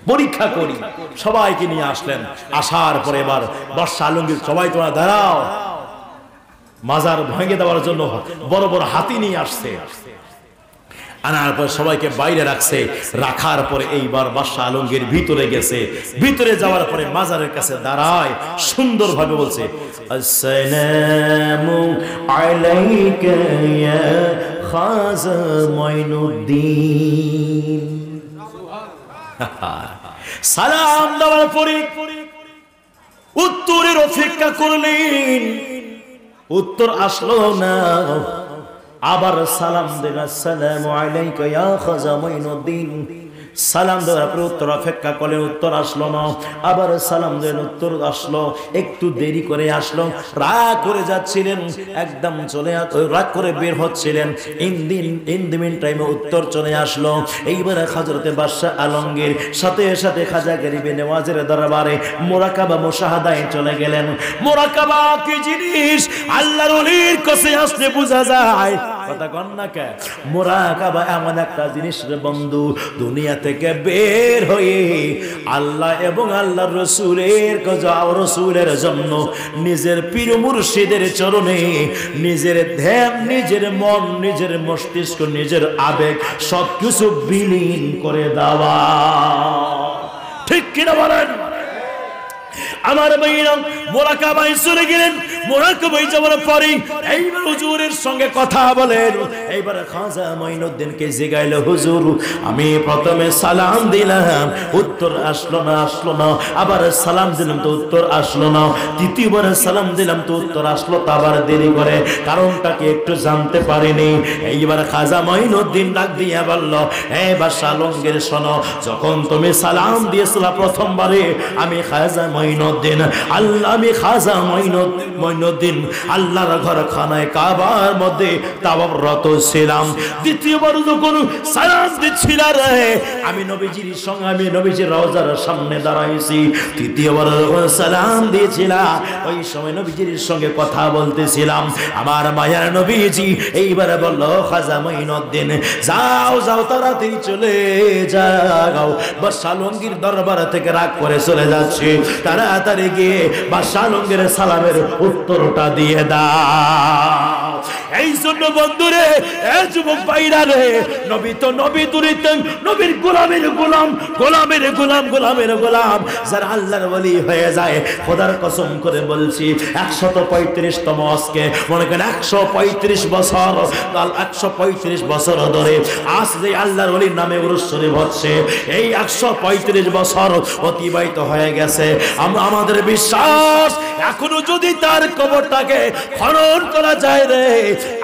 পরীক্ষা করি। সবাইকে নিয়ে আসলেন। আসার পরে এবার বাদশাহ আলমগীর, সবাই তোমরা দাঁড়াও, মাজার ভেঙে দেওয়ার জন্য বড় বড় হাতি নিয়ে আসছে। আনার পর সবাইকে বাইরে রাখছে। রাখার পরে এইবার বাদশাহ আলমগীর ভিতরে গেছে। ভিতরে যাওয়ার পরে মাজারের কাছে দাঁড়ায়, সুন্দরভাবে বলছে, আসসালামু আলাইকা ইয়া খাজা মঈনুদ্দিন। সালাম দেওয়ার পরে উত্তরের অপেক্ষা করলেন, উত্তর আসলো না। আবার সালাম দিলেন, আসসালামু আলাইকা ইয়া খাজা মাইনুদ্দিন। সালাম দেওয়ার পর উত্তর অপেক্ষা করলেন, উত্তর আসলো না। আবার সালাম দিলেন, উত্তর আসলো, একটু দেরি করে আসলো। রাগ করে যাচ্ছিলেন, একদম চলে রাগ করে বের হচ্ছিলেন। ইন দি মিন টাইমে উত্তর চলে আসলো। এইবারে হযরতে বাদশাহ আলমগীর সাথে সাথে খাজা গরিবে নেওয়াজের দরবারে মুরাকাবা মুশাহাদায় চলে গেলেন। মুরাকাবা কি জিনিস আল্লাহর ওলির কাছে আসলে বোঝা যায়। কথা কন না কে? মুরাকাবা এমন একটা জিনিস রে বন্ধু, দুনিয়া থেকে বের হয়ে আল্লাহ এবং আল্লাহর রসুলের জন্য নিজের পীর মুর্শিদের চরণে নিজের ধ্যান, নিজের মন, নিজের মস্তিষ্ক, নিজের আবেগ সবকিছু বিলীন করে দেওয়া। ঠিক কিনা বলেন? আমার ভাইরা মুরাকাবায় চলে গেলেন। মুরাকাবায় যাওয়ার পরে এইবার হুজুরের সঙ্গে কথা বলেন। এইবার খাজা মাইনুদ্দিনকে জিগাইল, হুজুর আমি প্রথমে সালাম দিলাম, উত্তর আসলো না। আবার সালাম দিলাম তো উত্তর আসলো না। দ্বিতীয়বার সালাম দিলাম তো উত্তর আসলো, তা আবার দেরি করে। কারণটাকে একটু জানতে পারিনি। এইবার খাজা মাইনুদ্দিন ডাক দিয়ে বলল, হে বাদশা আলমগীর শোনো, যখন তুমি সালাম দিয়েছিলা প্রথমবারে আমি খাজা মাইনুদ্দিন, আমি খাজা মাইনুদ্দিন আল্লাহর ঘরখানায় কাবার মধ্যে তাওয়াফরত ছিলাম। দ্বিতীয়বার যখন সালাম দিচ্ছিলা রে, আমি নবীজির সঙ্গে, আমি নবীজির রওজার সামনে দাঁড়াইছি। তৃতীয়বার যখন সালাম দিয়েছিলা, ওই সময় নবীজির সঙ্গে কথা বলতেছিলাম। আমার মায়ার নবীজি এইবারে বলল, খাজা মাইনুদ্দিন যাও তাড়াতাড়ি চলে যাও, বাদশা আলমগীর দরবার থেকে রাগ করে চলে যাচ্ছে, তাড়াতাড়ি গিয়ে বাদশা আলমগীরের সালামের উত্তরটা দিয়ে দাও। এই জন্য বন্ধুরে, যুবক ভাইরা রে, নবী তো নবী দুরিতেন, নবীর গোলামের গোলাম যারা আল্লাহর ওলি হয়ে যায়, খোদার কসম করে বলছি 135তম আজকে মনে করেন 135 বছর, 135 বছর ধরে আজ যে আল্লাহর ওলির নামে উরুস শরীফ হচ্ছে, এই 135 বছর অতিবাহিত হয়ে গেছে। আমাদের বিশ্বাস এখনো যদি তার কবরটাকে খনন করা যায় রে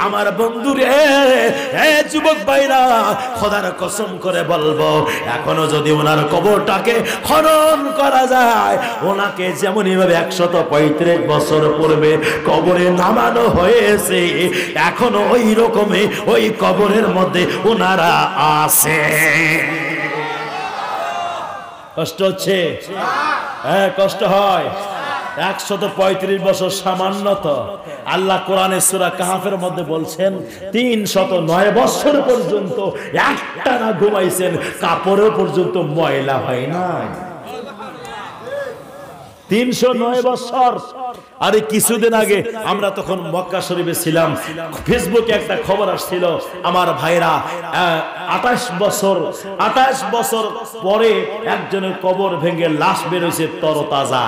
আমার বন্ধু রে, যুবক ভাইরা খোদার কসম করে বলবো, এখনো যদি ওনার কবরটাকে খনন করা যায়, ওনাকে যেমন এইভাবে 135 বছর পূর্বে কবরে নামানো হয়েছে, এখনো ওই রকমই ওই কবরের মধ্যে ওনারা আছে। কষ্ট হচ্ছে? হ্যাঁ কষ্ট হয়। 135 বছর সামান্য তো। আল্লাহ কোরআনে সূরা কাহফের মধ্যে বলছেন 309 বছর পর্যন্ত একটানা ঘুমাইছেন, কাপড়ও পর্যন্ত ময়লা হয় নাই। 309 বছর। আরে কিছুদিন আগে আমরা তখন মক্কা শরীফে ছিলাম, ফেসবুকে একটা খবর আসছিল, আমার ভাইরা 28 বছর পরে একজনের কবর ভেঙে লাশ বেরোইছে তরতাজা।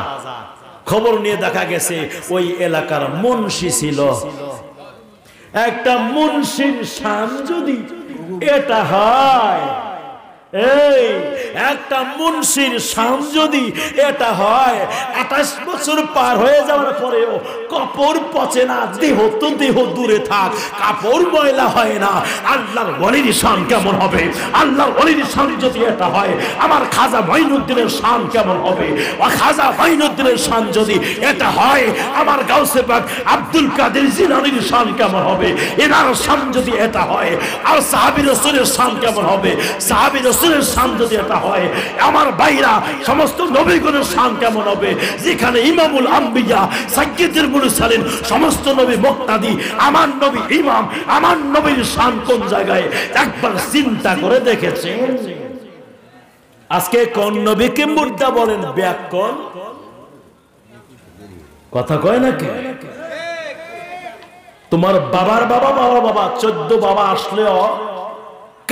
খবর নিয়ে দেখা গেছে ওই এলাকার মুন্সি ছিল। একটা মুন্সির শান যদি এটা হয়, এই একটা মুন্সির শান যদি এটা হয়, 28 বছর পার হয়ে যাওয়ার পরেও কাপড় পচে না, দেহ তো দেহ দূরে থাক, কাপড় ময়লা হয় না, আল্লাহর ওলির শান কেমন হবে? আল্লাহর ওলির শান যদি এটা হয়, আমার খাজা মাইনুদ্দিনের শান কেমন হবে? ও খাজা মাইনুদ্দিনের শান যদি এটা হয়, আমার গাউসে পাক আব্দুল কাদের জিলানীর শান কেমন হবে? এনার শান যদি এটা হয়, আর সাহাবী রাসূলের শান কেমন হবে? সাহাবী রাসূলের শান যদি এটা হয়, আমার ভাইরা সমস্ত নবীগণের শান কেমন হবে? যেখানে ইমামুল আম্বিয়া, সাইয়্যিদুল মুরসালিন, সমস্ত নবী মুক্তাদি, আমার নবী ইমাম, আমার নবীর শান কোন জায়গায় একবার চিন্তা করে দেখেছেন? আজকে কোন নবীকে মুর্দা বলেন? ব্যাকরণ কথা কয় না কে? তোমার বাবার বাবা 14 বাবা আসলেও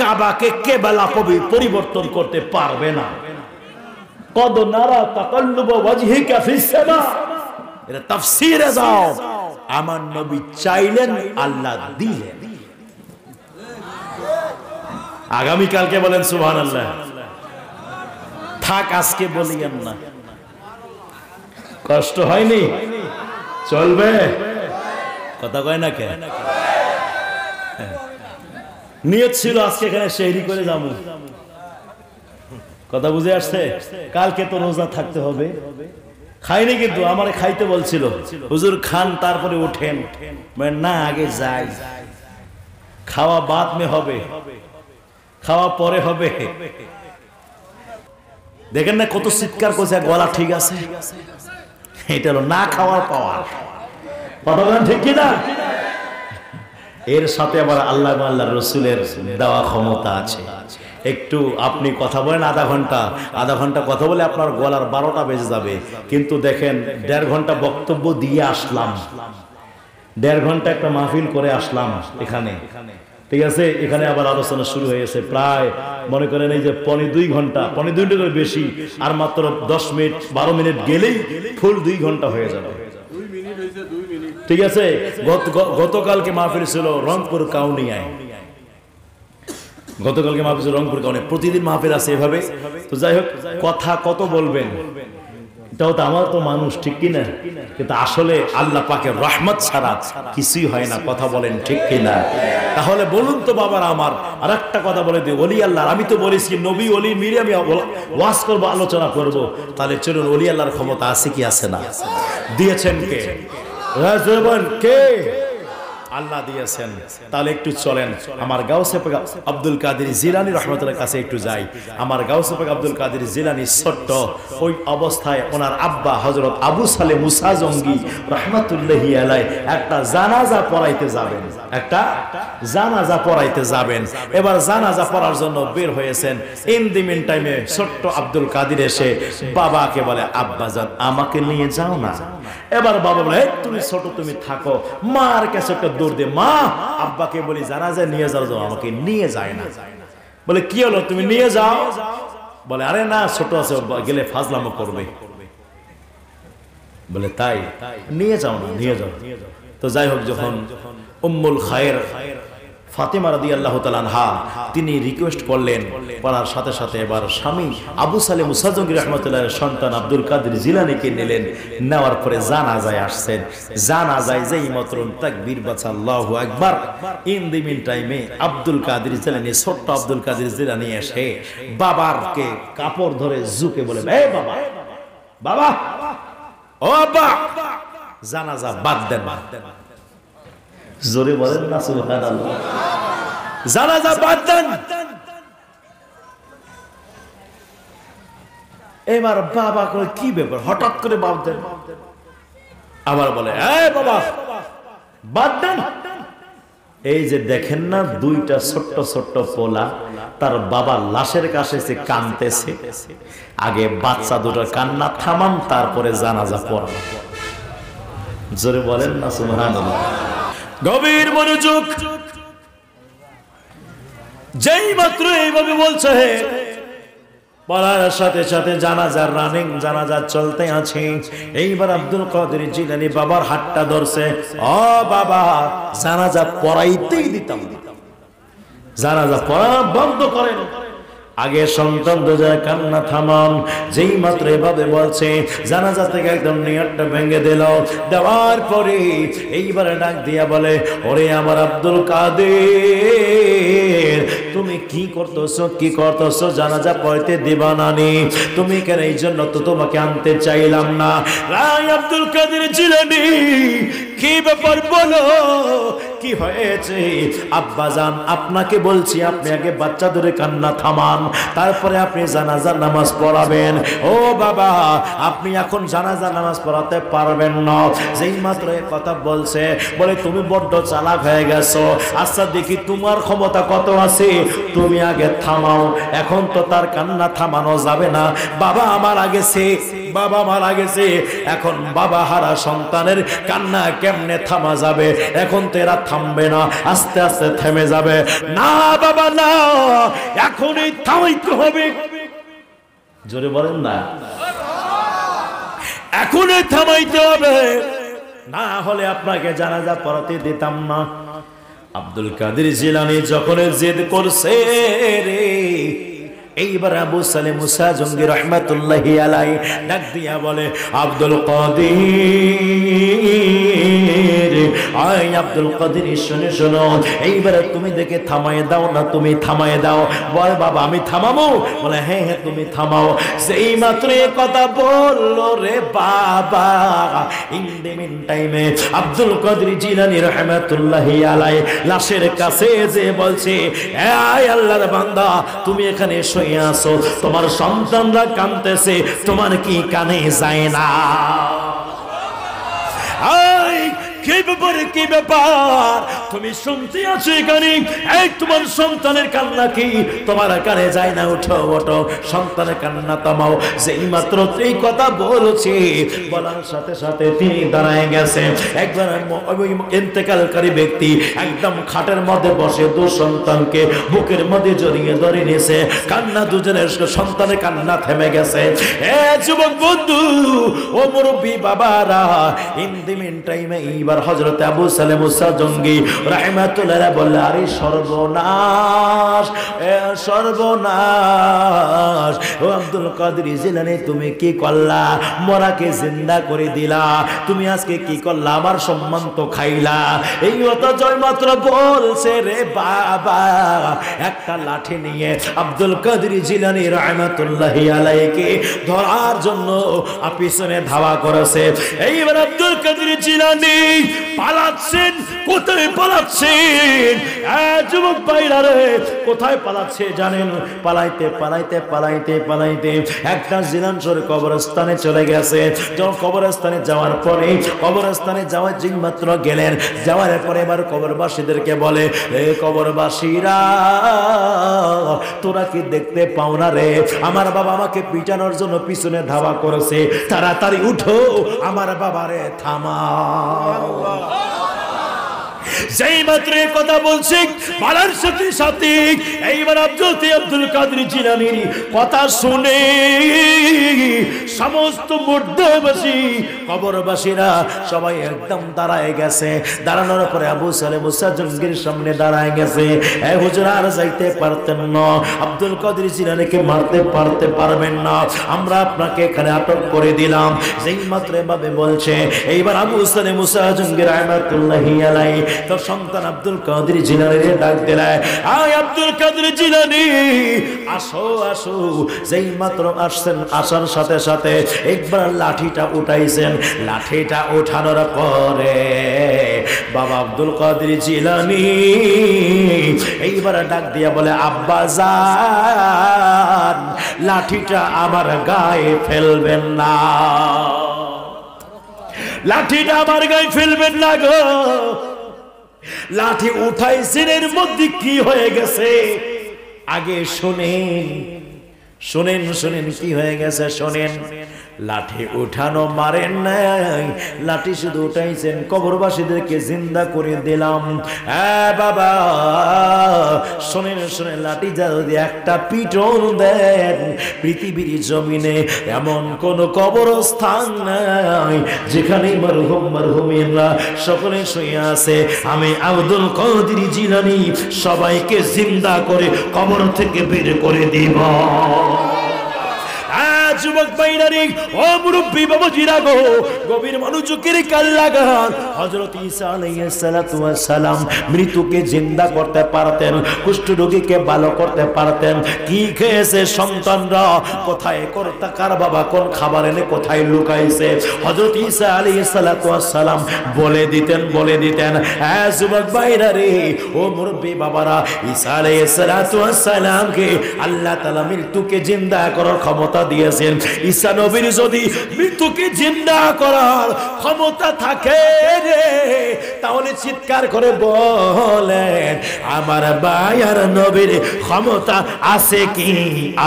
কাবাকে কেবলা পরিবর্তন করতে পারবে না। কদ নারা তাকাল্লুব ওয়াজহিকা ফিস সামা, এটা তাফসীরে যাও। আমার নবী চাইলেন, আল্লাহ দিলেন। আগামী কালকে বলেন সুবহানাল্লাহ। থাক আজকে বলিয়েন না। কষ্ট হয়নি? চলবে? কথা কয় না কে? নিয়ত ছিল আজকে এখানে সেহরি করে যাবো, কথা বুঝে আসছে? কালকে তো রোজা থাকতে হবে। খাইনি কিন্তু আমারে খাইতে বলছিল, হুজুর খান তারপরে ওঠেন। না, আগে যাই, খাওয়া বাদ মে হবে, খাওয়া পরে হবে। দেখেন না কত চিৎকার করছে, গলা ঠিক আছে। এটা হলো না খাওয়ার পাওয়ার, কথা বলেন ঠিক কিনা? এর সাথে আবার আল্লাহ আল্লাহর রসুলের দেওয়া ক্ষমতা আছে। একটু আপনি কথা বলেন আধা ঘন্টা কথা বলে আপনার গলার 12টা বেজে যাবে, কিন্তু দেখেন 1.5 ঘন্টা বক্তব্য দিয়ে আসলাম, 1.5 ঘন্টা একটা মাহফিল করে আসলাম এখানে, ঠিক আছে? এখানে আবার আলোচনা শুরু হয়েছে, প্রায় মনে করেন এই যে 2.25 ঘন্টা, 2.25 ঘন্টার বেশি, আর মাত্র 10 মিনিট 12 মিনিট গেলেই ফুল 2 ঘন্টা হয়ে যাবে, ঠিক আছে? গতকালকে মাহফিল ছিল রংপুর কাউনিয়ায়, গতকালকে মাহফিল ছিল রংপুর কাউনিয়ায়। প্রতিদিন মাহফিল আছে এভাবে। তো যাই হোক, কথা কত বলবেন, এটাও তো আমার তো মানুষ, ঠিক কিনা? কিন্তু আসলে আল্লাহ পাকের রহমত ছাড়া কিছুই হয় না, কথা বলেন ঠিক কিনা? তাহলে বলুন তো বাবার আমার, আর একটা কথা বলে দিই, ওলি আল্লাহ, আমি তো বলেছি নবী ওলি মিলে আমি ওয়াজ করবো, আলোচনা করব, তাহলে চলুন, ওলি আল্লাহর ক্ষমতা আছে কি আছে না? দিয়েছেন কে? কে? আল্লাহ দিয়েছেন। তাহলে একটু চলেন আমার গাউসে পাক আব্দুল কাদের জিলানী রাহমাতুল্লাহর কাছে একটু যাই। আমার গাউসে পাক আব্দুল কাদের জিলানী ছোট্ট ওই অবস্থায় ওনার আব্বা হযরত আবু সালে মুসা জঙ্গি রাহমাতুল্লাহি আলাইহি একটা জানাজা পড়াইতে যাবেন, একটা জানাজা পড়াইতে যাবেন। এবার জানাজা পড়ার জন্য বের হয়েছেন। ইন দি মিন টাইমে ছোট্ট আব্দুল কাদের এসে বাবাকে বলে, আব্বা জান আমাকে নিয়ে যাও না। এবার বাবা বলে, তুমি ছোট, তুমি থাকো। মার কাছে একটা দৌড় দে, মা আব্বাকে বলি জানাজায় নিয়ে যাও, আমাকে নিয়ে যায় না। বলে কি হলো, তুমি নিয়ে যাও। বলে আরে না, ছোট আছে, গেলে ফাজলামো করবে। বলে তাই, নিয়ে যাও না, নিয়ে যাও। তো যাই হোক, যখন উম্মুল খায়ের ফাতেমা রাদিয়াল্লাহু তাআলা আনহা তিনি রিকোয়েস্ট করলেন, পড়ার সাথে সাথে এবার স্বামী আবু সালে মুসা জঙ্গি রাহমাতুল্লাহর সন্তান আব্দুল কাদের জিলানীকে নিলেন। নেওয়ার পরে জানাজায় আসছেন। জানাজায় যেই মাত্র তাকবীর বাজছে আল্লাহু আকবার, ইন দি মিন টাইমে আব্দুল কাদের জিলানী, ছোট্ট আব্দুল কাদের জিলানী এসে বাবারকে কাপড় ধরে ঝুঁকে বলে, এ বাবা, বাবা, ও বাবা, জানাজা বাদ দেন, বাদ দেন। জোরে বলেন না সুবহানাল্লাহ। জানাজা বাদ দেন। এবার বাবা কই কি ব্যাপার, হঠাৎ করে বাদ দেন। আবার বলে, এই বাবা বাদ দেন। এই যে দেখেন না, দুইটা ছোট্ট ছোট্ট পোলা তার বাবার লাশের কাছে এসে কাঁদতেছে। আগে বাচ্চা দুটোর কান্না থামান, তারপরে জানাজা পড়ান। জোরে বলেন না সুবহানাল্লাহ। গভীর মনোযোগ। যেই মাত্র এইভাবে বলছে, বলার সাথে সাথে জানাজার রানিং, জানাজা চলতে আছে। এইবার আব্দুল কাদের জিলানী বাবার হাতটা ধরছে, ও বাবা, জানাজা পড়াইতেই দিতাম, জানাজা পড়া বন্ধ করেন। আগে সন্তান দোজায় কান্না থামান। যেই মাত্র এভাবে বলছে, জানাজা থেকে একদম নিয়তটা ভেঙে দিল। দেওয়ার পরে এইবারে ডাক দিয়া বলে, ওরে আমার আব্দুল কাদের, তুমি কি করতেছো, কি করতেছো? জানাজা পড়তে দিবা নানি, তুমি কেন? এই জন্য তো তোমাকে আনতে চাইলাম না। রাই আব্দুল কাদের জিলানী, কি ব্যাপার বলো, কি হয়েছে? আব্বা জান, আপনাকে বলছি, আপনি আগে বাচ্চা ধরে কান্না থামান, তারপরে আপনি জানাজার নামাজ পড়াবেন। ও বাবা, আপনি এখন জানাজার নামাজ পড়াতে পারবেন না। যেই মাত্র এই কথা বলছে, বলে তুমি বড্ড চালাক হয়ে গেছো। আচ্ছা দেখি তোমার ক্ষমতা কত আছে, তুমি আগে থামাও। এখন তো তার কান্না থামানো যাবে না, বাবা মারা গেছে, বাবা মারা গেছে। এখন বাবা হারা সন্তানের কান্না কেমনে থামা যাবে? এখন তো এরা থামবে না, আস্তে আস্তে থেমে যাবে। না বাবা না, এখনই থামাইতে হবে। জোরে বলেন না, এখনই থামাইতে হবে, না হলে আপনাকে জানাজা পড়াতে দিতাম না। আব্দুল কাদের জিলানী যখন জেদ করছে রে, এইবার আবু সালে মুসা জঙ্গি রহমাতুল্লাহি আলাইহি ডাক দিয়া বলে, আব্দুল কাদের, আয় আব্দুল কাদের, শুনে শোনো, এইবারে তুমি দেখে থামায় দাও না, তুমি থামায় দাও। বল বাবা আমি থামাবো? বলে হ্যাঁ হ্যাঁ তুমি থামাও। সেই মাত্র কথা বললো রে বাবা, ইন দ্য মিন টাইমে আব্দুল কাদের জিলানী রহমাতুল্লাহি আলাইহি লাশের কাছে যে বলছে, আয় আল্লাহর বান্দা, তুমি এখানে শুয়ে আছো, তোমার সন্তানরা কাঁদতেছে, তোমার কি কানে যায় না? কি ব্যাপার তুমি শুনতে আছো এখানে? এই তোমার সন্তানের কান্না কি তোমার কানে যায় না? উঠো ওঠো, সন্তানের কান্না থামাও। যেই মাত্র এই কথা বলছে, বলার সাথে সাথে তিনি দাঁড়ায় গেছে। একবার ইন্তেকালকারী ব্যক্তি একদম খাটের মধ্যে বসে দু সন্তানকে বুকের মধ্যে জড়িয়ে ধরে নিয়েছে, কান্না, দুজনের সন্তানের কান্না থেমে গেছে। এ যুবক বন্ধু, ও মুরব্বী বাবারা, ইন দি মিন টাইমে এইবার হযরত আবু সালে মুসা জঙ্গি রাহমাতুল্লাহ বললেন, আরে সর্বনাশ, সর্বনাশ, ও আব্দুল কাদের জিলানী তুমি কি করলা? মরাকে জিন্দা করে দিলা, তুমি আজকে কি করলা? আমার সম্মান তো খাইলা। এই কথা জয় মাত্র বলছে রে বাবা, একটা লাঠি নিয়ে আব্দুল কাদের জিলানী রাহমাতুল্লাহি আলাইহি ধরার জন্য পিছনে ধাওয়া করেছে। এইবার আব্দুল কাদের জিলানী পালাচ্ছেন। কোথায় পালাচ্ছেন? যুবক ভাইরা রে, কোথায় পালাচ্ছে জানেন? পালাইতে পালাইতে পালাইতে পালাইতে একটা জিলানসর কবরস্থানে চলে গেছে। যখন কবরস্থানে যাওয়ার পরে, কবরস্থানে যাওয়ার যে মাত্র গেলেন, যাওয়ার পরে এবার কবরবাসীদেরকে বলে, এ কবরবাসীরা, তোরা কি দেখতে পাও না রে? আমার বাবা আমাকে পিটানোর জন্য পিছনে ধাওয়া করেছে, তাড়াতাড়ি উঠো, আমার বাবারে থামাও। যেই মাত্র কথা বলছি, বলার সাথে সাথে এইবার আব্দুল কাদের জিলানীর কথা শুনে সমস্ত মুর্দাবাসী কবরবাসীরা সবাই একদম দাঁড়ায় গেছে। দাঁড়ানোর পরে আবু সালে মুসা জঙ্গির সামনে দাঁড়ায় গেছে। এ হুজুর, আর যাইতে পারতেন না, আব্দুল কাদের জিলানীকে মারতে পারবেন না, আমরা আপনাকে এখানে আটক করে দিলাম। যেই মাত্র এভাবে বলছে, এইবার আবু সালে মুসা জঙ্গি রাহমাতুল্লাহি আলাইহি তোর সন্তান আব্দুল কাদের জিলানীর ডাক দিলায়, আয় আব্দুল কাদের জিলানী, আসো আসো। যেই মাত্র আসছেন, আসার সাথে সাথে একবার লাঠিটা উঠাইছেন। লাঠিটা উঠানোর পরে বাবা আব্দুল কাদের জিলানী এইবার ডাক দিয়া বলে, আব্বা জান, লাঠিটা আমার গায়ে ফেলবেন না, লাঠিটা আমার গায়ে ফেলবেন না গো। লাঠি উঠাইছেন, এর মধ্যে কি হয়ে গেছে আগে শোনেন, শোনেন শোনেন কি হয়ে গেছে শোনেন। লাঠি উঠানো মারেন নাই, লাঠি শুধু উঠাইছেন, কবরবাসীদেরকে জিন্দা করে দিলাম। হ্যাঁ বাবা শোনেন শোনেন, লাঠি যদি একটা পিটন দেন, পৃথিবীর জমিনে এমন কোন কবরস্থান নাই যেখানে মরহুম মরহুমিনরা সকলে শুয়ে আছে। আমি আব্দুল কাদের জিলানী সবাইকে জিন্দা করে কবর থেকে বের করে দিব। যুবক বাইনারি, ও মুরব্বী বাবাজিরা গো, গভীর মনোযোগের কান লাগান। হযরত ঈসা আলাইহিস সালাতু ওয়াস সালাম মৃত্যুকে জিন্দা করতে পারতেন, কুষ্ঠ রোগীকে ভালো করতে পারতেন। কি খেয়েছে সন্তানরা, কোথায় কার বাবা কোন খাবার এনে কোথায় লুকাইছে, হযরত ঈসা আলাইহিস সালাতু ওয়াস সালাম বলে দিতেন, বলে দিতেন। হ্যাঁ যুবক বাইনারি, ও মুরব্বী বাবারা, ঈসা আলাইহিস সালাতু ওয়াস সালামকে আল্লাহ তাআলা মৃত্যুকে জিন্দা করার ক্ষমতা দিয়েছেন। ঈসা নবীর যদি মৃত্যুকে জিন্দা করার ক্ষমতা থাকে রে, তাহলে চিৎকার করে বলেন, আমার বায়ার নবীর ক্ষমতা আছে কি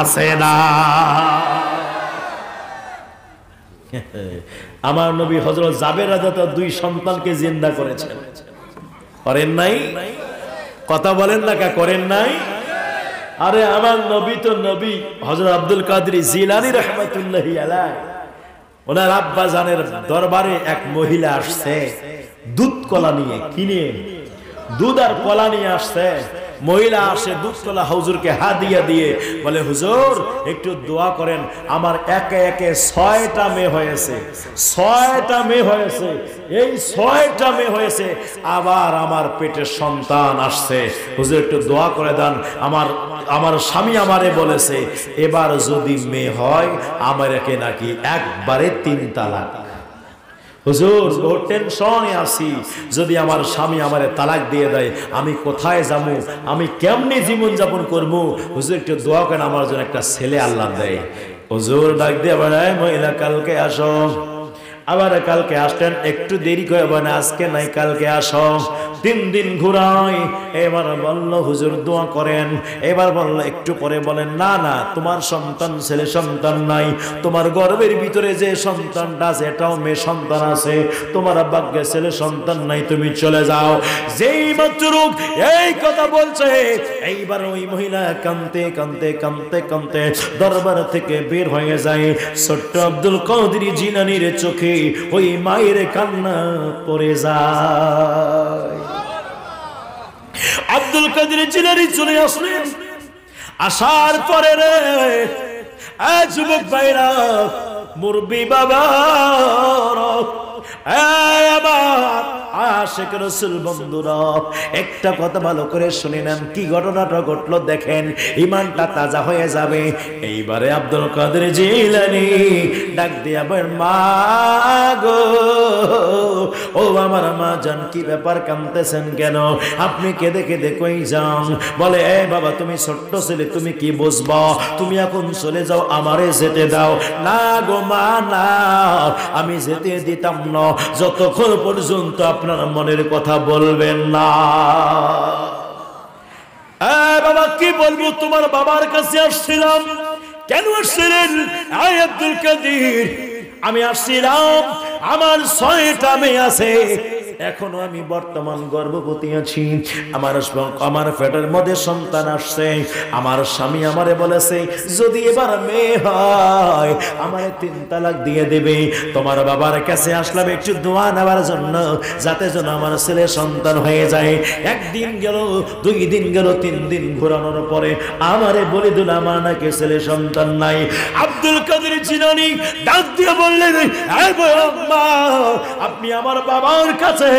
আছে না? আমার নবী হযরত জাবের রাদিয়াল্লাহু দুই সন্তানকে জিন্দা করেছেন, করেন নাই? কথা বলেন না, কা করেন নাই? আরে আমার নবী তো নবী। হযরত আব্দুল কাদের জিলানী রাহমাতুল্লাহি আলাইহি, ওনার আব্বা জানের দরবারে এক মহিলা আসছে দুধ কলা নিয়ে, কিনে দুধ আর কলা নিয়ে আসছে। মহিলা আসে দুধতলা হুজুরকে হাদিয়া দিয়ে বলে, হুজুর একটু দোয়া করেন, আমার একে একে 6টা মেয়ে হয়েছে, 6টা মেয়ে হয়েছে, এই 6টা মেয়ে হয়েছে, আবার আমার পেটে সন্তান আসছে, হুজুর একটু দোয়া করে দেন, আমার স্বামী আমারে বলেছে এবার যদি মেয়ে হয় আমারকে নাকি একবারে 3 তালাক। হুজুর বহু টেনশনে আছি, যদি আমার স্বামী আমারে তালাক দিয়ে দেয় আমি কোথায় যাবো, আমি কেমনে জীবন যাপন করবো, হুজুর একটু দোয়া করেন আমার জন্য একটা ছেলে আল্লাহ দেয়। হুজুর ডাক দিয়ে বলে, মহিলা কালকে আসো। আবার কালকে আসলেন, একটু দেরি করে বলে আজকে নাই কালকে আসো। 3 দিন ঘুরাই, এবার বলল হুজুর দোয়া করেন। এবার বলল একটু পরে বলেন, না না তোমার সন্তান ছেলে সন্তান নাই, তোমার গর্ভের ভিতরে যে সন্তানটা আছে এটাও মেয়ে সন্তান আছে, তোমার ভাগ্যে ছেলে সন্তান নাই, তুমি চলে যাও। যেই মাত্র এই কথা বলছে, এইবার ওই মহিলা কাঁদতে কাঁদতে কাঁদতে কাঁদতে দরবার থেকে বের হয়ে যায়। ছোট্ট আব্দুল কাদের জিলানীর চোখে ওই মায়ের কান্না পড়ে যায়। আব্দুল কাদের জিলানী চলে আসলেন, আসার পরে রে যুবক ভাইরা, মুরব্বি বাবা, আশিক রাসূল বন্ধুরা, একটা কথা ভালো করে শুনে নেন, কি ঘটনাটা ঘটলো দেখেন, ইমানটা তাজা হয়ে যাবে। এইবারে আব্দুল কাদের জিলানী ডাক দিয়া বলেন, মা গো, ও আমার মা জান, কি ব্যাপার কাঁদতেছেন কেন, আপনি কেঁদে কেঁদে কই যান? বলে, এ বাবা তুমি ছোট্ট ছেলে, তুমি কি বুঝবা, তুমি এখন চলে যাও, আমারে যেতে দাও। না গো মা না, আমি যেতে দিতাম না যতক্ষণ পর্যন্ত আপনার মনের কথা বলবেন না। বাবা কি বলবো, তোমার বাবার কাছে আসছিলাম। কেন আসছিলেন? আব্দুল কাদের, আমি আসছিলাম, আমার 6টা মেয়ে আছে, এখনো আমি বর্তমান গর্ভবতী আছি, আমার পেটের মধ্যে সন্তান আসছে, আমার স্বামী আমারে বলেছে যদি এবার মেয়ে হয় আমারে 3 তালাক দিয়ে দেবে। তোমার বাবার কাছে আসলাম একটু দোয়া নেওয়ার জন্য, যাতে যেন আমার ছেলে সন্তান হয়ে যায়। 1 দিন গেল, 2 দিন গেল, 3 দিন ঘোরানোর পরে আমারে বলে দিল আমার নাকি ছেলে সন্তান নাই। আব্দুল কাদের জিলানী ডাক দিয়ে বললেন, আপনি আমার বাবার কাছে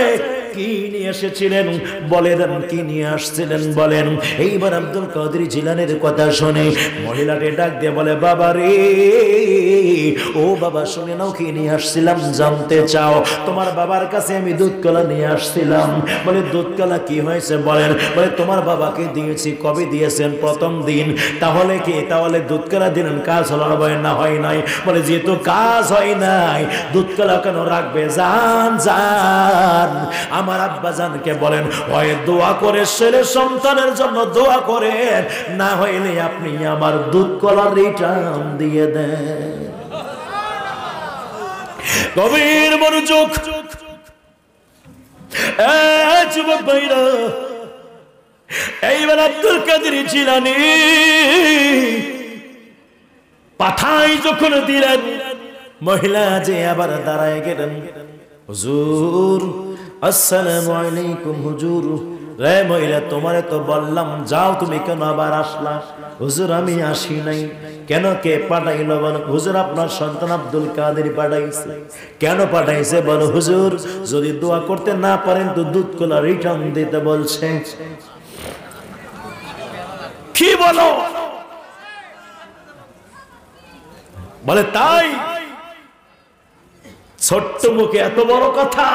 কি নিয়ে এসেছিলেন বলে দেন, কি নিয়ে আসছিলেন বলেন। এইবার আব্দুল কাদের জিলানীর কথা শুনে মহিলাকে ডাক দিয়ে বলে, বাবা রে, ও বাবা শুনে নাও, কি নিয়ে আসছিলাম জানতে চাও? তোমার বাবার কাছে আমি দুধ কলা নিয়ে আসছিলাম। বলে, দুধ কলা কি হয়েছে বলেন? বলে, তোমার বাবাকে দিয়েছি। কবে দিয়েছেন? প্রথম দিন। তাহলে কি, তাহলে দুধ কলা দিলেন, কাজ হলো না? হয় নাই। বলে, যেহেতু কাজ হয় নাই দুধ কলা কেন রাখবে? যান যান আমার আব্বা জানকে বলেন, হয় দোয়া করে ছেলে সন্তানের জন্য দোয়া করেন, না হইলে আপনি আমার দুধ কলা রিটার্ন দিয়ে দেন। গভীর মনোযোগ, যুবক ভাইরা, এইবার আব্দুল কাদের জিলানী পাঠাই যখন দিলেন, মহিলা যে আবার দাঁড়ায় গেলেন, হুজুর আসসালামু আলাইকুম। হুজুর, রে মহিলা, তোমারে তো বললাম যাও, তুমি কেন আবার আসলা? হুজুর আমি আসি নাই। কেন, কে পাঠাইলো বলো? হুজুর আপনার সন্তান আব্দুল কাদের পাঠাইছে। কেন পাঠাইছে বলো? হুজুর যদি দোয়া করতে না পারেন তো দুধ কলা রিটার্ন দিতে বলছে। কি বলো? বলে, তাই? ছোট্ট মুখে এত বড় কথা।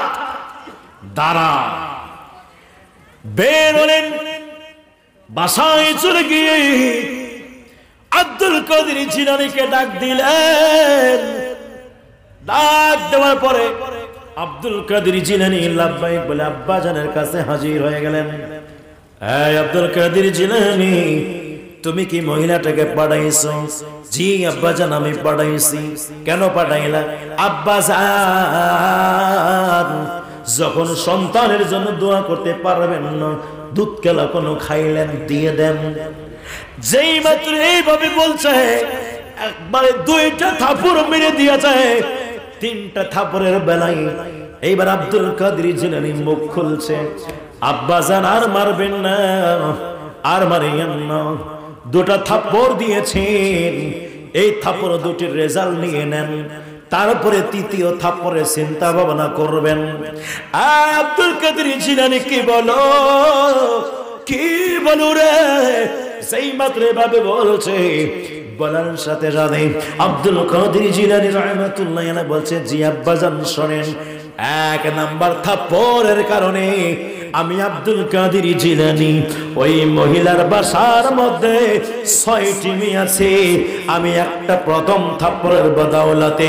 দাঁড়া, বের হলেন, বাসায় চলে গিয়ে আব্দুল কাদের জিলানীকে ডাক দিলেন। ডাক দেওয়ার পরে আব্দুল কাদের জিলানী লাব্বাইক বলে আব্বা জানের কাছে হাজির হয়ে গেলেন। এই আব্দুল কাদের জিলানী, তুমি কি মহিলাটাকে পাঠাইছো? জি আব্বা জান, আমি পাঠাইছি। কেন পাঠাইলা? আব্বা জান যখন সন্তানের জন্য দোয়া করতে পারবেন না, দুধ কেলা কোনো খাইলেন, দিয়ে দেন। যেই মাত্র এইভাবে বলছে, একবারে 2টা থাপড় মেরে দিয়েছে। 3টা থাপড়ের বেলায় এইবার আব্দুল কাদের জিলানী মুখ খুলছে, আব্বা জান আর মারবেন না, আর মারিয়েন না। দুটা থাপ্পড় দিয়েছেন, এই থাপ্পড় দুটির রেজাল্ট নিয়ে নেন, তারপরে তৃতীয় থাপ্পড়ে চিন্তা ভাবনা করবেন। আব্দুল কাদের জিলানী কি বলো, কি বলো রে? সেই মাত্র ভাবে বলছে, বলার সাথে সাথে আব্দুল কাদের জিলানী রাহমাতুল্লাহ আলাইহি বলছে, জি আব্বাজান শোনেন, এক নাম্বার থাপ্পড়ের কারণে আমি আব্দুল কাদের জিলানী ওই মহিলার বাসার মধ্যে 6টি মেয়ে আছে, আমি একটা প্রথম থাপ্পড়ের বদৌলতে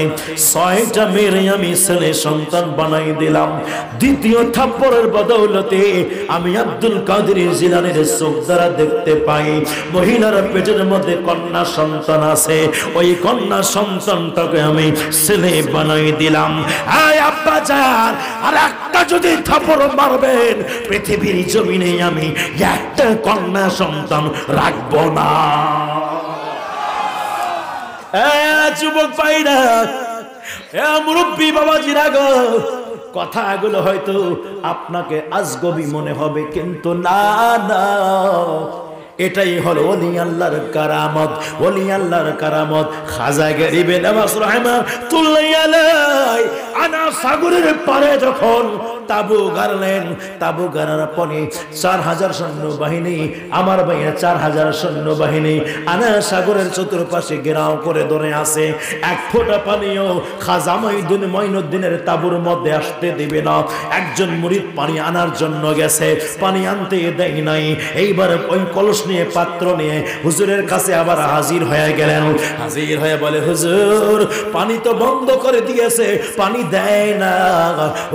6টা মেয়ে আমি ছেলে সন্তান বানাই দিলাম। দ্বিতীয় থাপ্পড়ের বদৌলতে আমি আব্দুল কাদের জিলানীর চোখ দ্বারা দেখতে পাই মহিলার পেটের মধ্যে কন্যা সন্তান আছে, ওই কন্যা সন্তানটাকে আমি ছেলে বানাই দিলাম। আয় আব্বা যান, আর একটা যদি থাপ্পড় মারবেন পৃথিবীর জমিনে আমি একটা কন্যা সন্তান রাখবো না। যুবক ভাইরা, মুরব্বী বাবাজিরা গো, কথাগুলো হয়তো আপনাকে আজগবি মনে হবে, কিন্তু না না, এটাই হলো ওলি আল্লাহর কারামত। ওলি আল্লাহর কারামত খাজা গরিবে নওয়াজ রাহমাতুল্লাহ আলাইহি আনা সাগরের পারে যখন তাবু গাড়লেন, তাবু গাড়ার পরে 4000 সৈন্যবাহিনী, আমার ভাইয়া 4000 সৈন্যবাহিনী আনা সাগরের চতুর্পাশে ঘেরাও করে ধরে আছে। এক ফোঁটা পানিও খাজা মঈনুদ্দিনের তাবুর মধ্যে আসতে দিবে না। একজন মুরিদ পানি আনার জন্য গেছে, পানি আনতে দেয় নাই। এইবার ওই কলস নিয়ে, পাত্র নিয়ে হুজুরের কাছে আবার হাজির হয়ে গেলেন। হাজির হয়ে বলে, হুজুর পানি তো বন্ধ করে দিয়েছে, পানি দেয় না।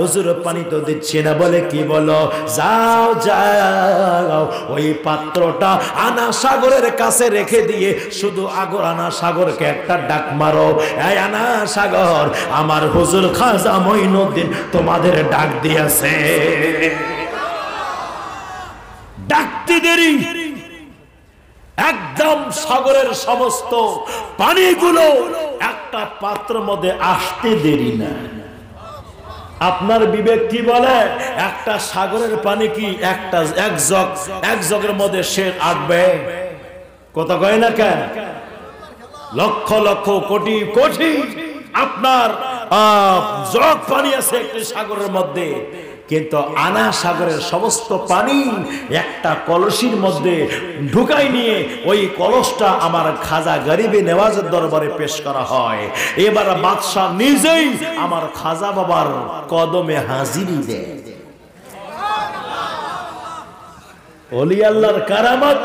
হুজুর পানি তো দিচ্ছে না। বলে, কি বলো? যাও যাও, ওই পাত্রটা আনা সাগরের কাছে রেখে দিয়ে শুধু আনা সাগরকে একটা ডাক মারো, এই আনা সাগর, আমার হুজুর খাজা মঈনুদ্দিন তোমাদের ডাক দিয়েছে। ডাকতে দেরি, একদম সাগরের সমস্ত পানিগুলো একটা পাত্রের মধ্যে আসতে দেরি না। আপনার বিবেক কি বলে? একটা সাগরের পানি কি এক জগের মধ্যে সে আটবে? কথা কয় না কেন? লক্ষ লক্ষ কোটি কোটি আপনার জগ পানি আছে একটি সাগরের মধ্যে, কিন্তু আনা সাগরের সমস্ত পানি একটা কলসির মধ্যে ঢুকাই নিয়ে ওই কলসটা আমার খাজা গরিবে নেওয়াজের দরবারে পেশ করা হয়। এবার বাদশাহ নিজেই আমার খাজা বাবার কদমে হাজিরি দেয়। ওলি আল্লাহর কারামত।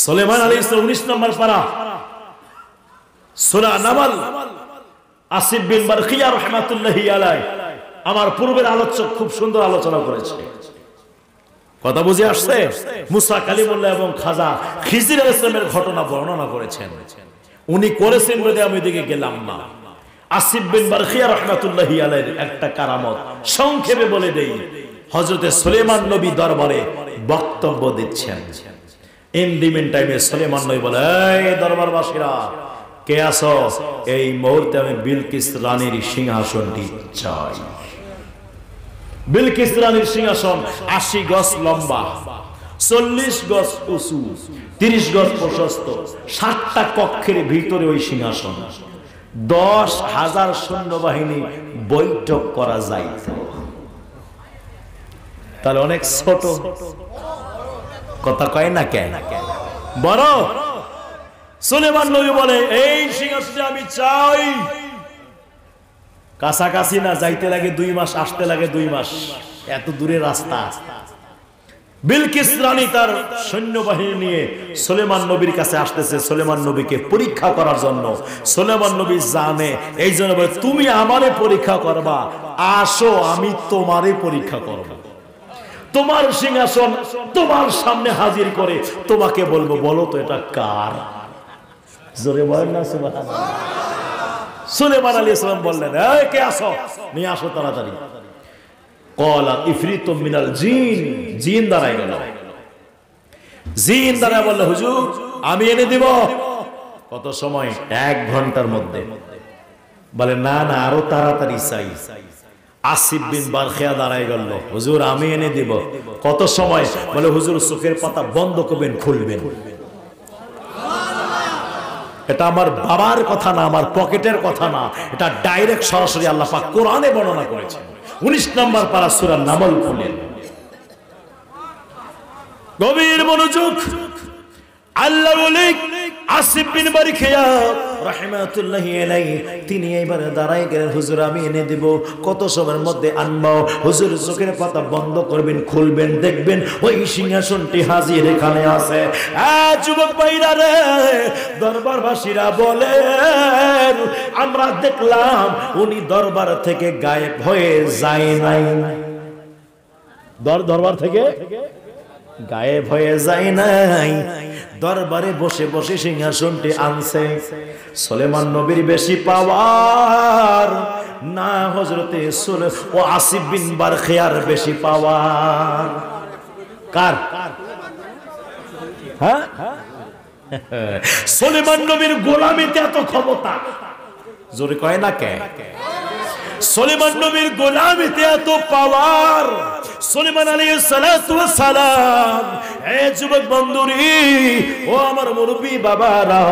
সুলাইমান আলাইহিস সালাম 19 নম্বর পারা, সূরা নামল, আসিফ বিন বারখিয়া রাহমাতুল্লাহি আলাইহি আমার পূর্বের আলোচক খুব সুন্দর আলোচনা করেছে। কথা বুঝে আসছে? মুসা কালিমুল্লাহ এবং খাজা খিজির আলাইহিস সালামের ঘটনা বর্ণনা করেছেন। উনি করেছেন বলে আমি ওইদিকে গেলাম না। আসিফ বিন বারখিয়া রাহমাতুল্লাহি আলাইহির একটা কারামত সংক্ষেপে বলে দেই। হযরতে সুলাইমান নবী দরবারে বক্তব্য দিচ্ছেন। ইন দি মিন টাইমে সুলাইমান নবী বলে, এই দরবারবাসীরা কে আছো? এই মুহূর্তে আমি বিলকিস রানীর সিংহাসনটি চাই। বিলকিস রানীর সিংহাসন 80 গজ লম্বা, 40 গজ উঁচু, 30 গজ প্রশস্ত, 7টা কক্ষের ভিতরে ওই সিংহাসন। 10,000 সৈন্যবাহিনী বৈঠক করা যায়। তাহলে অনেক ছোট, কথা কয় না কেন? বড়। সুলাইমান নবী বলে, এই সিংহাসনে আমি চাই। কাছাকাছি না, যাইতে লাগে 2 মাস, আসতে লাগে 2 মাস, এত দূরে রাস্তা। বিলকিস রানী তার সৈন্যবাহিনী নিয়ে সুলাইমান নবীর কাছে আসতেছে সুলাইমান নবীকে পরীক্ষা করার জন্য। সুলাইমান নবী জানে, এই জন্য বলে, তুমি আমারে পরীক্ষা করবা, আসো আমি তোমারে পরীক্ষা করব। তোমার সিংহাসন তোমার সামনে হাজির করে তোমাকে বলবো, বলো তো এটা কার? জোরে বলেন না সুবহানাল্লাহ। সুলাইমান আলাইহিস সালাম বললেন, এই কে আসো, নিয়ে আসো তাড়াতাড়ি। ক্বালা ইফরিতুম মিনাল জিন, জিন দাঁড়ায় গেল। জিন দাঁড়ায় বলল, হুজুর আমি এনে দিব। কত সময়? 1 ঘন্টার মধ্যে। বলে, না না, আরো তাড়াতাড়ি চাই। আসিফ বিন বারখিয়া দাঁড়ায় গেল, হুজুর আমি এনে দিব। কত সময়? বলে হুজুর চোখের পাতা বন্ধ করবেন, খুলবেন। এটা আমার বাবার কথা না, আমার পকেটের কথা না, এটা ডাইরেক্ট সরাসরি আল্লাহ পাক কোরআনে বর্ণনা করেছেন। 19 নম্বর পারা সূরা নামল খুলেন, গভীর মনোযোগ। আল্লাহ বলে আসিফ বিন বারখিয়া রাহমাতুল্লাহি আলাইহি তিনি এইবারে দাঁড়ায় গেলেন, হুজুর আমি এনে দিব। কত সময়ের মধ্যে আনবো? হুজুর চোখের পাতা বন্ধ করবেন, খুলবেন, দেখবেন ওই সিংহাসনটি হাজির এখানে আছে। যুবক ভাইরা রে, দরবারবাসীরা বলেন আমরা দেখলাম উনি দরবার থেকে গায়েব হয়ে যায় নাই। দরবার থেকে গায়েব হয়ে যায় নাই, দরবারে বসে বসে সিংহাসনটি আনছে। সুলেমান নবীর বেশি পাওয়ার না হযরতে ও আসিফ বিন বারখিয়ার বেশি পাওয়ার? কার? হ্যাঁ, সুলেমান নবীর গোলামিতে এত ক্ষমতা, জোরে কয় না কে? সুলেমান নবীর গোলামিতে এত পাওয়ার। সুলেমান আলাইহিস সালাতু ওয়াস সালাম, এ যুবক বন্ধুরি, ও আমার মুরব্বি বাবারা,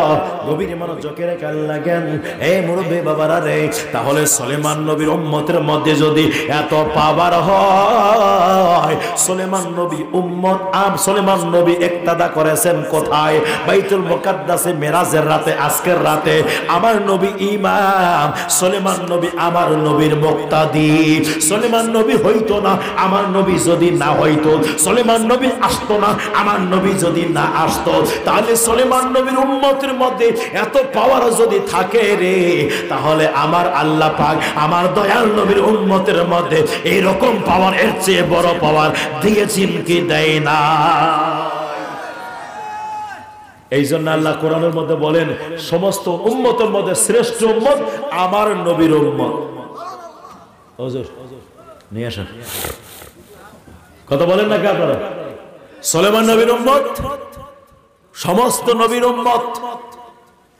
গভীর মনোযোগে খেয়াল লাগেন। এই মুরব্বি বাবারা রে, তাহলে সুলেমান নবীর উম্মতের মধ্যে যদি এত পাওয়ার হয়, সুলেমান নবী উম্মত সুলেমান নবী ইক্তাদা করেছেন কোথায়? বাইতুল মুকাদ্দাসে মেরাজের রাতে, আজকের রাতে আমার নবী ইমাম, সুলেমান নবী আমার নবীর মুক্তাদি। সুলেমান নবী হইতো না আমার নবী যদি না হইতো, সুলেমান নবী আসতো না আমার নবী যদি না আসতো, তাহলে সুলেমান নবীর উম্মতের মধ্যে এত পাওয়ার যদি থাকে রে, তাহলে আমার আল্লাহ পাক আমার দয়াল নবীর উম্মতের মধ্যে এইরকম পাওয়ার, এর চেয়ে বড় পাওয়ার দিয়েছেন কি দেয় না? এই জন্য আল্লাহ কোরআনের মধ্যে বলেন সমস্ত উম্মতের মধ্যে শ্রেষ্ঠ উম্মত আমার নবীর উম্মত। হুজুর নিয়ে আসেন, কথা বলেন না কি আপনারা? সুলেমান নবীর উম্মত, সমস্ত নবীর উম্মত,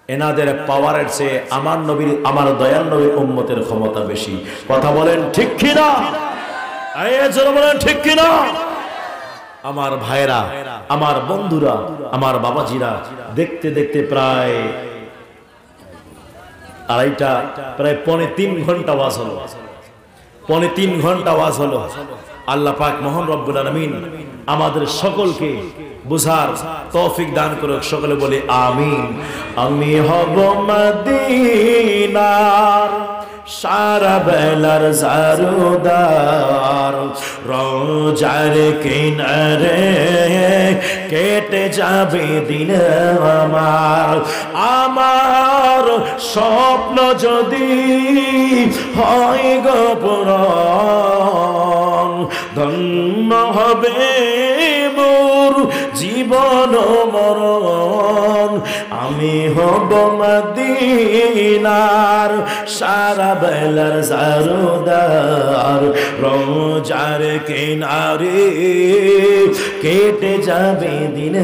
এনাদের পাওয়ারের চেয়ে আমার নবীর, আমার দয়াল নবীর উম্মতের ক্ষমতা বেশি। কথা বলেন ঠিক কিনা? বলেন ঠিক কিনা? আমার ভাইরা, আমার বন্ধুরা, আমার বাবাজিরা, দেখতে দেখতে প্রায় আড়াইটা, প্রায় 3.25 ঘন্টা ওয়াজ হলো। 3.25 ঘন্টা ওয়াজ হলো। আল্লাহ পাক মহান রব্বুল আলামিন আমাদের সকলকে বুঝার তৌফিক দান করুক। সকলে বলি আমিন। আমি হব মদিনার সারা বেলার জারুদার, রোজার কিনারে কেটে যাবে দিন আমার। আমার স্বপ্ন যদি হয় গো পূরণ, ধন্য হবে মোর জীবন মরণ। আমি হব মদিনার সারা বেলার জারুদার, রোজার কিনারে কেটে যাবে দিন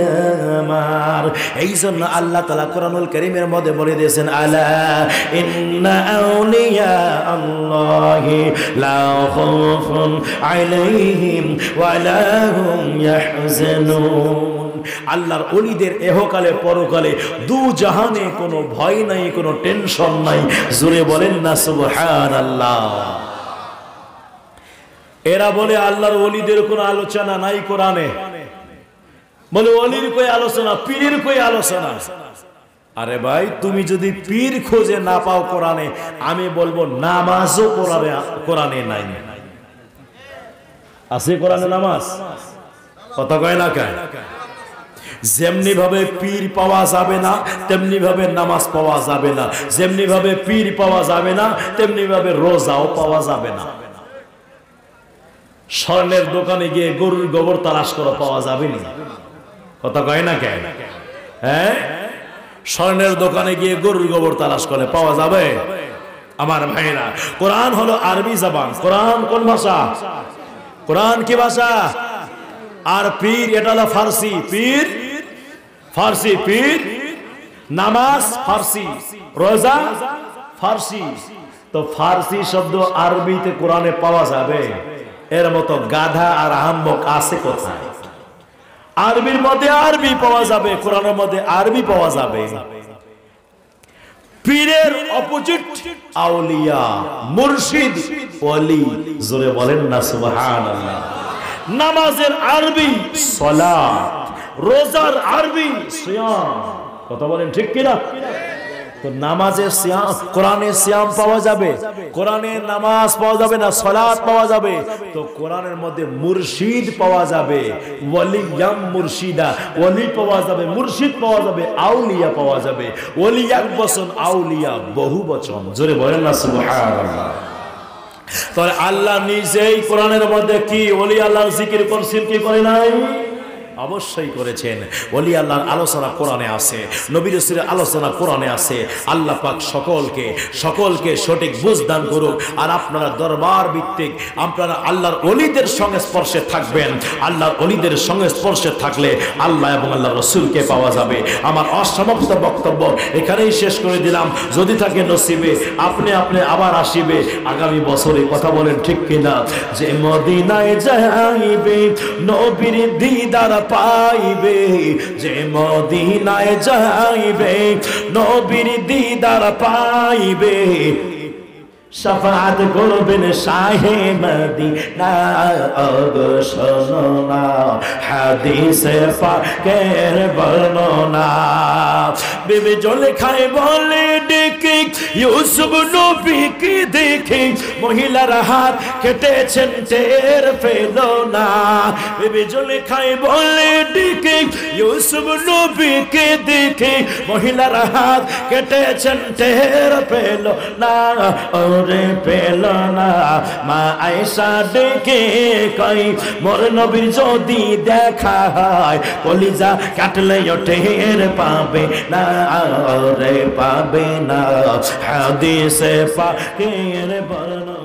আমার। এই জন্য আল্লাহ তাআলা কোরআনুল কারীমের মধ্যে বলে দিয়েছেন, আলা ইন্না আউলিয়া আল্লাহি লা খাউফুন আলাইহিম ওয়া লা হুম ইয়াহজানুন। আল্লাহর ওলিদের এহকালে পরকালে দু জাহানে কোনো ভয় নাই, কোনো টেনশন নাই। জোরে বলেন না সুবহানাল্লাহ। এরা বলে আল্লাহর ওলিদের কোনো আলোচনা নাই কোরআনে, বলে ওলির কই আলোচনা, পীরের কই আলোচনা। আরে ভাই, তুমি যদি পীর খোঁজে না পাও কোরআনে, আমি বলবো নামাজও কোরআনে নাই। আছে কোরআনে নামাজ? কথা কয় না কেন? যেমনি ভাবে পীর পাওয়া যাবে না, তেমনি ভাবে নামাজ পাওয়া যাবে না। যেমনি ভাবে পীর পাওয়া যাবে না, তেমনি ভাবে রোজাও পাওয়া যাবে না। স্বর্ণের দোকানে গিয়ে গরুর গোবর তালাশ করে পাওয়া যাবে না। কথা কয় না কেন? হ্যাঁ, স্বর্ণের দোকানে গিয়ে গরুর গোবর তালাশ করে পাওয়া যাবে? আমার ভাইরা, কোরআন হলো আরবি জবান। কোরআন কোন ভাষা? কোরআন কি ভাষা? আর পীর এটা হলো ফার্সি। পীর ফার্সি, পীর নামাজ ফার্সি, রোজা ফার্সি, তো ফার্সি শব্দ আরবিতে কোরআনে পাওয়া যাবে? এর মতো গাধা আর আহাম্মক আছে কোথায়? আরবির মধ্যে আরবি পাওয়া যাবে, কোরআনের মধ্যে আরবি পাওয়া যাবে। পীরের অপোজিট আউলিয়া, মুর্শিদ, ওলি। জোরে বলেন না সুবহানাল্লাহ। নামাজের আরবি সালাত, রোজার আরবি সিয়াম। কথা বলেন ঠিক কিনা? তো নামাজের সিয়াম, কোরআনের সিয়াম পাওয়া যাবে, কোরআনের নামাজ পাওয়া যাবে না, সালাত পাওয়া যাবে। তো কোরআনের মধ্যে মুর্শিদ পাওয়া যাবে, ওয়ালিয়াম মুর্শিদা, ওলি পাওয়া যাবে, মুর্শিদ পাওয়া যাবে, আউলিয়া পাওয়া যাবে। ওলি এক বচন, আউলিয়া বহু বচন। জোরে বলেন না সুবহানাল্লাহ। তাহলে আল্লাহ নিজেই কোরআনের মধ্যে কি ওলি আল্লাহর জিকির করছেন কি করে নাই? অবশ্যই করেছেন। ওলি আল্লাহর আলোচনা কোরআনে আছে, নবী রাসূলের আলোচনা কোরআনে আছে। আল্লাহ পাক সকলকে সঠিক বুঝ দান করুক। আর আপনারা দরবার ভিত্তিক আপনারা আল্লাহর ওলিদের সংস্পর্শে থাকবেন। আল্লাহর ওলিদের সংস্পর্শে থাকলে আল্লাহ এবং আল্লাহর রাসূলকে পাওয়া যাবে। আমার অসমাপ্ত বক্তব্য এখানেই শেষ করে দিলাম। যদি থাকে নসিবে আপনি আবার আসিবে আগামী বছরে। কথা বলেন ঠিক কিনা? যে মদিনায় যাইবে নবীর দিদার পাইবে, যে মদিনায় যাইবে নবীর দিদার পাইবে, শাফাআত করবেন শাহে মদিনা। ওগো শোনো না হাদিসে পাকের বর্ণনা। বিবি জুলেখায় বলে ডেকে ইউসুফ নবীকে দেখে মহিলার হাত কেটেছেন টের পেল না। বিবি জুলেখায় বলে ডেকে ইউসুফ নবীকে দেখে মহিলার হাত কেটেছেন টের পেল না। ওরে পেল না। মা আয়েশা ডেকে কই মোর নবীর যদি দেখা হয় কলিজা কাটলে টের পাবে না, ওরে পাবে না। হাদিসে পাকের বর্ণনা।